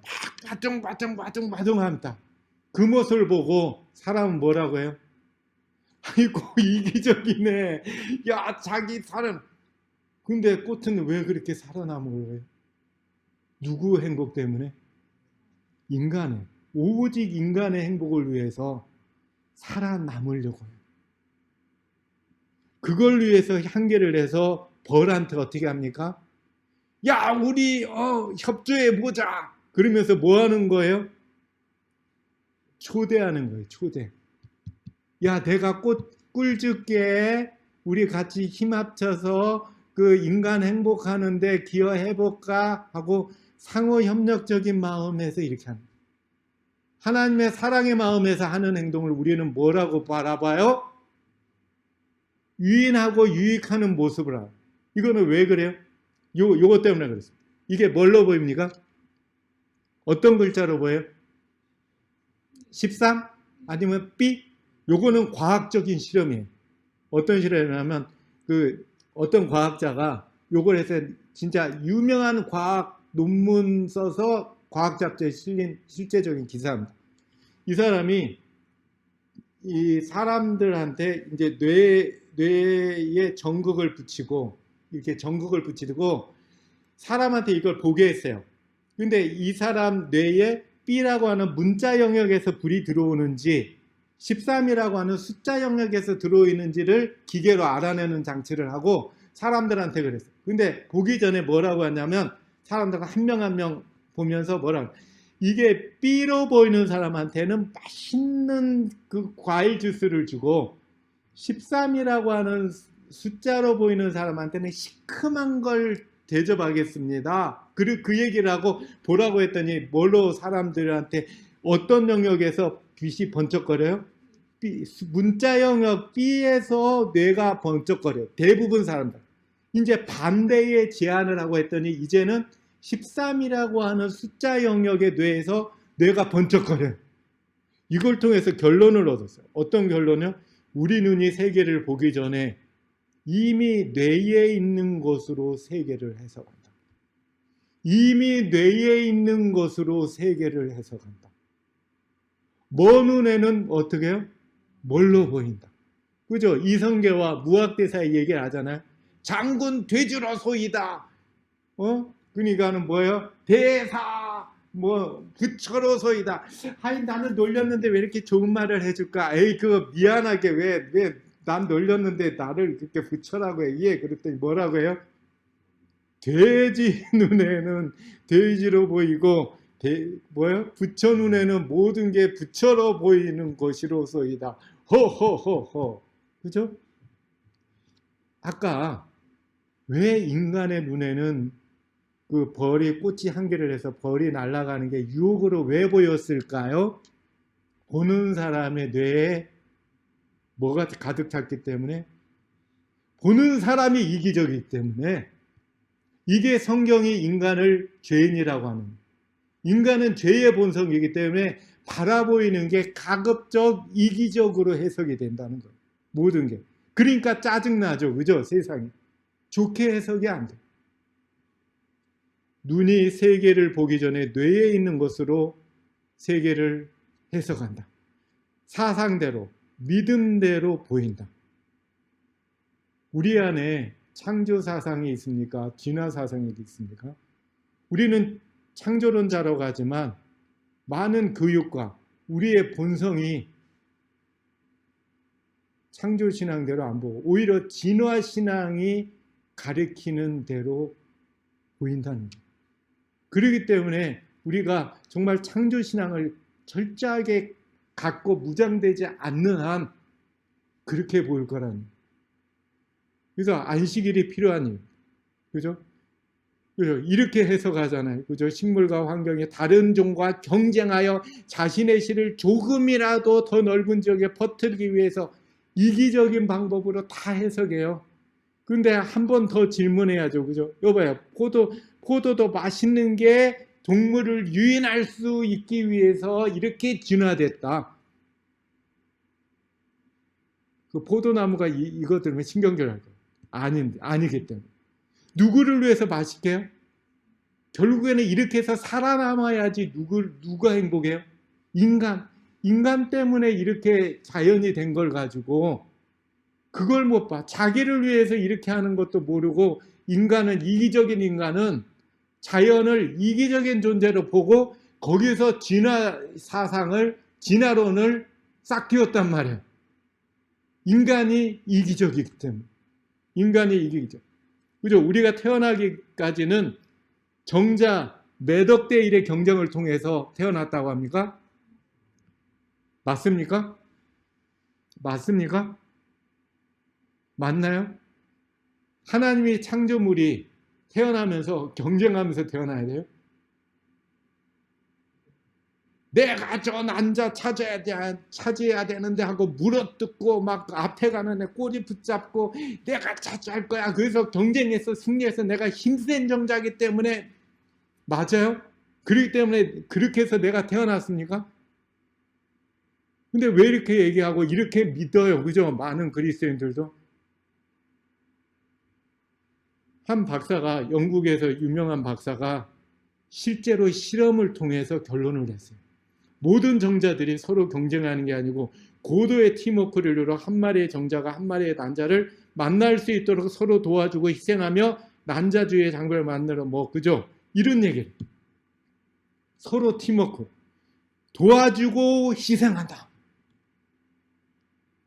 바둥바둥 합니다. 그 모습을 보고 사람은 뭐라고 해요? 아이고 이기적이네. 야 자기 살아. 근데 꽃은 왜 그렇게 살아남은 거예요? 누구 행복 때문에? 인간의, 오직 인간의 행복을 위해서 살아남으려고 해요. 그걸 위해서 향계를 해서 벌한테 어떻게 합니까? 야 우리 협조해 보자. 그러면서 뭐 하는 거예요? 초대하는 거예요. 초대. 야 내가 꿀 줄게. 우리 같이 힘 합쳐서 그 인간 행복하는데 기여해볼까 하고 상호 협력적인 마음에서 이렇게 합니다. 하나님의 사랑의 마음에서 하는 행동을 우리는 뭐라고 바라봐요? 유인하고 유익하는 모습을 알아요. 이거는 왜 그래요? 요거 때문에 그렇습니다. 이게 뭘로 보입니까? 어떤 글자로 보여요? 13? 아니면 B? 요거는 과학적인 실험이에요. 어떤 실험이냐면 어떤 과학자가 요걸 해서 진짜 유명한 과학 논문 써서 과학 잡지에 실린 실제적인 기사입니다. 이 사람이 이 사람들한테 이제 뇌에 전극을 붙이고 이렇게 전극을 붙이고 사람한테 이걸 보게 했어요. 근데 이 사람 뇌에 B라고 하는 문자 영역에서 불이 들어오는지 13이라고 하는 숫자 영역에서 들어오는지를 기계로 알아내는 장치를 하고 사람들한테 그랬어요. 근데 보기 전에 뭐라고 하냐면 사람들 한 명 한 명 보면서 뭐라고, 이게 B로 보이는 사람한테는 맛있는 그 과일 주스를 주고 13이라고 하는 숫자로 보이는 사람한테는 시큼한 걸 대접하겠습니다. 그리고 그 얘기를 하고 보라고 했더니 뭘로 사람들한테 어떤 영역에서 빛이 번쩍거려요? 문자 영역 B에서 뇌가 번쩍거려요. 대부분 사람들. 이제 반대의 제안을 하고 했더니 이제는 13이라고 하는 숫자 영역의 뇌에서 뇌가 번쩍거려요. 이걸 통해서 결론을 얻었어요. 어떤 결론이요? 우리 눈이 세계를 보기 전에 이미 뇌에 있는 것으로 세계를 해석한다. 이미 뇌에 있는 것으로 세계를 해석한다. 먼 눈에는 어떻게 해요? 뭘로 보인다. 그죠? 이성계와 무학대사의 얘기를 하잖아요. 장군 돼지로소이다. 그러니까는 뭐예요? 대사 부처로소이다. 하이 나는 놀렸는데 왜 이렇게 좋은 말을 해줄까? 에이 그거 미안하게 왜 난 놀렸는데 나를 그렇게 부처라고 해. 예, 그랬더니 뭐라고 해요? 돼지 눈에는 돼지로 보이고 부처 눈에는 모든 게 부처로 보이는 것이로소이다. 허허허허. 그죠? 아까 왜 인간의 눈에는 그 벌이 꽃이 한 개를 해서 벌이 날아가는 게 유혹으로 왜 보였을까요? 보는 사람의 뇌에 뭐가 가득 찼기 때문에, 보는 사람이 이기적이기 때문에. 이게 성경이 인간을 죄인이라고 하는, 인간은 죄의 본성이기 때문에 바라보이는 게 가급적 이기적으로 해석이 된다는 거예요. 모든 게. 그러니까 짜증나죠. 그죠? 세상이. 좋게 해석이 안 돼. 눈이 세계를 보기 전에 뇌에 있는 것으로 세계를 해석한다. 사상대로, 믿음대로 보인다. 우리 안에 창조 사상이 있습니까? 진화 사상이 있습니까? 우리는 창조론자라고 하지만 많은 교육과 우리의 본성이 창조신앙대로 안 보고 오히려 진화신앙이 가리키는 대로 보인다는 거예요. 그렇기 때문에 우리가 정말 창조신앙을 철저하게 갖고 무장되지 않는 한 그렇게 보일 거라는 거예요. 그래서 안식일이 필요한 이유. 그죠? 그죠? 이렇게 해석하잖아요. 그죠? 식물과 환경이 다른 종과 경쟁하여 자신의 씨를 조금이라도 더 넓은 지역에 퍼뜨리기 위해서 이기적인 방법으로 다 해석해요. 근데 한 번 더 질문해야죠. 그죠? 여봐요. 포도도 맛있는 게 동물을 유인할 수 있기 위해서 이렇게 진화됐다. 그 포도나무가 이거 들으면 신경질 날 거예요. 아니기 때문에. 누구를 위해서 맛있게 해요? 결국에는 이렇게 해서 살아남아야지 누가 행복해요? 인간 때문에 이렇게 자연이 된 걸 가지고 그걸 못 봐. 자기를 위해서 이렇게 하는 것도 모르고 이기적인 인간은 자연을 이기적인 존재로 보고 거기서 진화론을 싹 틔웠단 말이에요. 인간이 이기적이기 때문에. 인간이 이기적. 그죠? 우리가 태어나기까지는 정자 몇억 대 1의 경쟁을 통해서 태어났다고 합니까? 맞습니까? 맞습니까? 맞나요? 하나님이 창조물이 태어나면서 경쟁하면서 태어나야 돼요? 내가 저 남자 차지해야 되는데 하고 물어뜯고 막 앞에 가는 애 꼬리 붙잡고 내가 차지할 거야. 그래서 경쟁해서 승리해서 내가 힘센 정자이기 때문에 맞아요? 그렇기 때문에 그렇게 해서 내가 태어났습니까? 근데 왜 이렇게 얘기하고 이렇게 믿어요? 그죠? 많은 그리스도인들도. 한 박사가 영국에서 유명한 박사가 실제로 실험을 통해서 결론을 냈어요. 모든 정자들이 서로 경쟁하는 게 아니고 고도의 팀워크를 이루어 한 마리의 정자가 한 마리의 난자를 만날 수 있도록 서로 도와주고 희생하며 난자주의 장벽을 만들어 그죠? 이런 얘기를. 서로 팀워크. 도와주고 희생한다.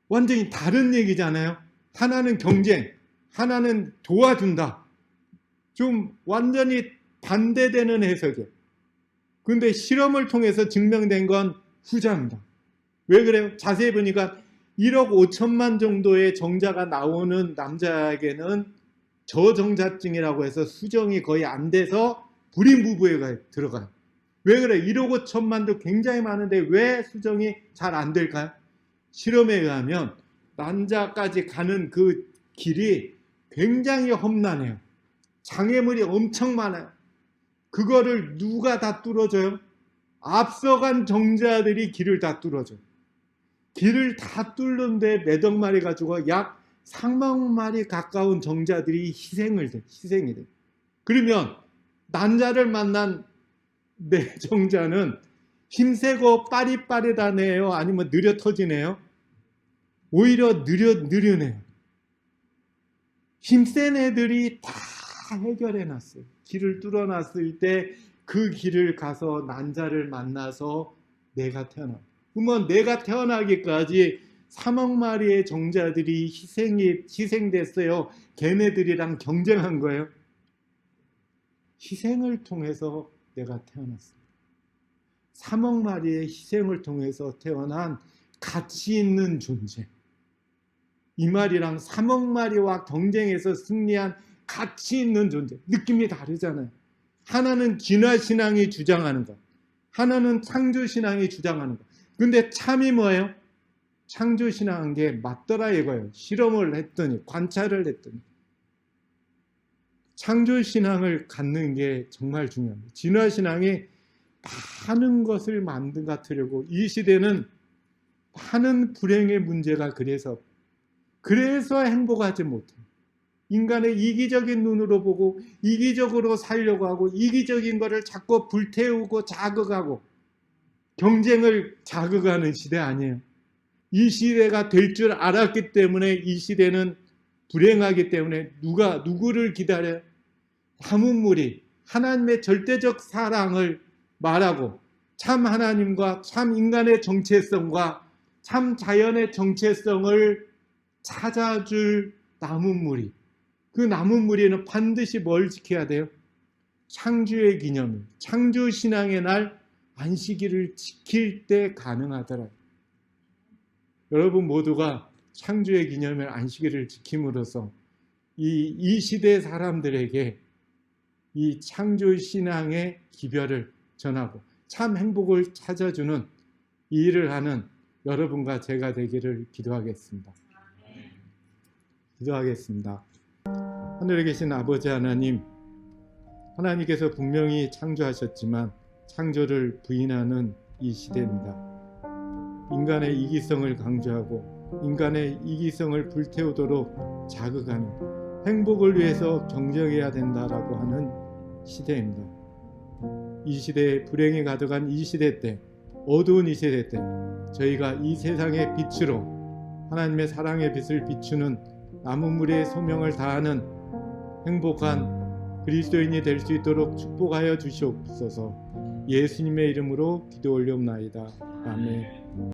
완전히 다른 얘기잖아요. 하나는 경쟁, 하나는 도와준다. 좀 완전히 반대되는 해석이에요. 근데 실험을 통해서 증명된 건 후자입니다. 왜 그래요? 자세히 보니까 1억 5천만 정도의 정자가 나오는 남자에게는 저정자증이라고 해서 수정이 거의 안 돼서 불임 부부에 들어가요. 왜 그래? 1억 5천만도 굉장히 많은데 왜 수정이 잘 안 될까요? 실험에 의하면 난자까지 가는 그 길이 굉장히 험난해요. 장애물이 엄청 많아요. 그거를 누가 다 뚫어줘요? 앞서간 정자들이 길을 다 뚫어줘요. 길을 다 뚫는데 몇억 마리 가지고 약 3억 마리 가까운 정자들이 희생이 돼. 그러면 난자를 만난 내 정자는 힘세고 빠릿빠릿하네요? 아니면 느려 터지네요? 오히려 느려내요. 힘센 애들이 다 해결해놨어요. 길을 뚫어놨을 때 그 길을 가서 난자를 만나서 내가 태어나. 그러면 내가 태어나기까지 3억 마리의 정자들이 희생됐어요. 걔네들이랑 경쟁한 거예요. 희생을 통해서 내가 태어났습니다. 3억 마리의 희생을 통해서 태어난 가치 있는 존재. 이 말이랑 3억 마리와 경쟁해서 승리한 가치 있는 존재. 느낌이 다르잖아요. 하나는 진화신앙이 주장하는 것. 하나는 창조신앙이 주장하는 것. 근데 참이 뭐예요? 창조신앙한 게 맞더라 이거예요. 실험을 했더니, 관찰을 했더니. 창조신앙을 갖는 게 정말 중요합니다. 진화신앙이 많은 것을 만들어가려고 이 시대는 많은 불행의 문제가 그래서 행복하지 못해요. 인간의 이기적인 눈으로 보고 이기적으로 살려고 하고 이기적인 것을 자꾸 불태우고 자극하고 경쟁을 자극하는 시대 아니에요. 이 시대가 될 줄 알았기 때문에 이 시대는 불행하기 때문에 누구를 기다려요? 남은 무리 하나님의 절대적 사랑을 말하고 참 하나님과 참 인간의 정체성과 참 자연의 정체성을 찾아줄 남은 무리. 그 남은 무리는 반드시 뭘 지켜야 돼요? 창조의 기념일, 창조신앙의 날 안식일을 지킬 때 가능하더라. 여러분 모두가 창조의 기념일 안식일을 지킴으로써 이 시대 사람들에게 이 창조신앙의 기별을 전하고 참 행복을 찾아주는 이 일을 하는 여러분과 제가 되기를 기도하겠습니다. 기도하겠습니다. 하늘에 계신 아버지 하나님, 하나님께서 분명히 창조하셨지만 창조를 부인하는 이 시대입니다. 인간의 이기성을 강조하고 인간의 이기성을 불태우도록 자극하는, 행복을 위해서 경쟁해야 된다라고 하는 시대입니다. 이 시대에 불행이 가득한 이 시대 때, 어두운 이 시대 때 저희가 이 세상의 빛으로 하나님의 사랑의 빛을 비추는 남은 무리의 소명을 다하는 행복한 그리스도인이 될 수 있도록 축복하여 주시옵소서. 예수님의 이름으로 기도 올려옵나이다. 아멘.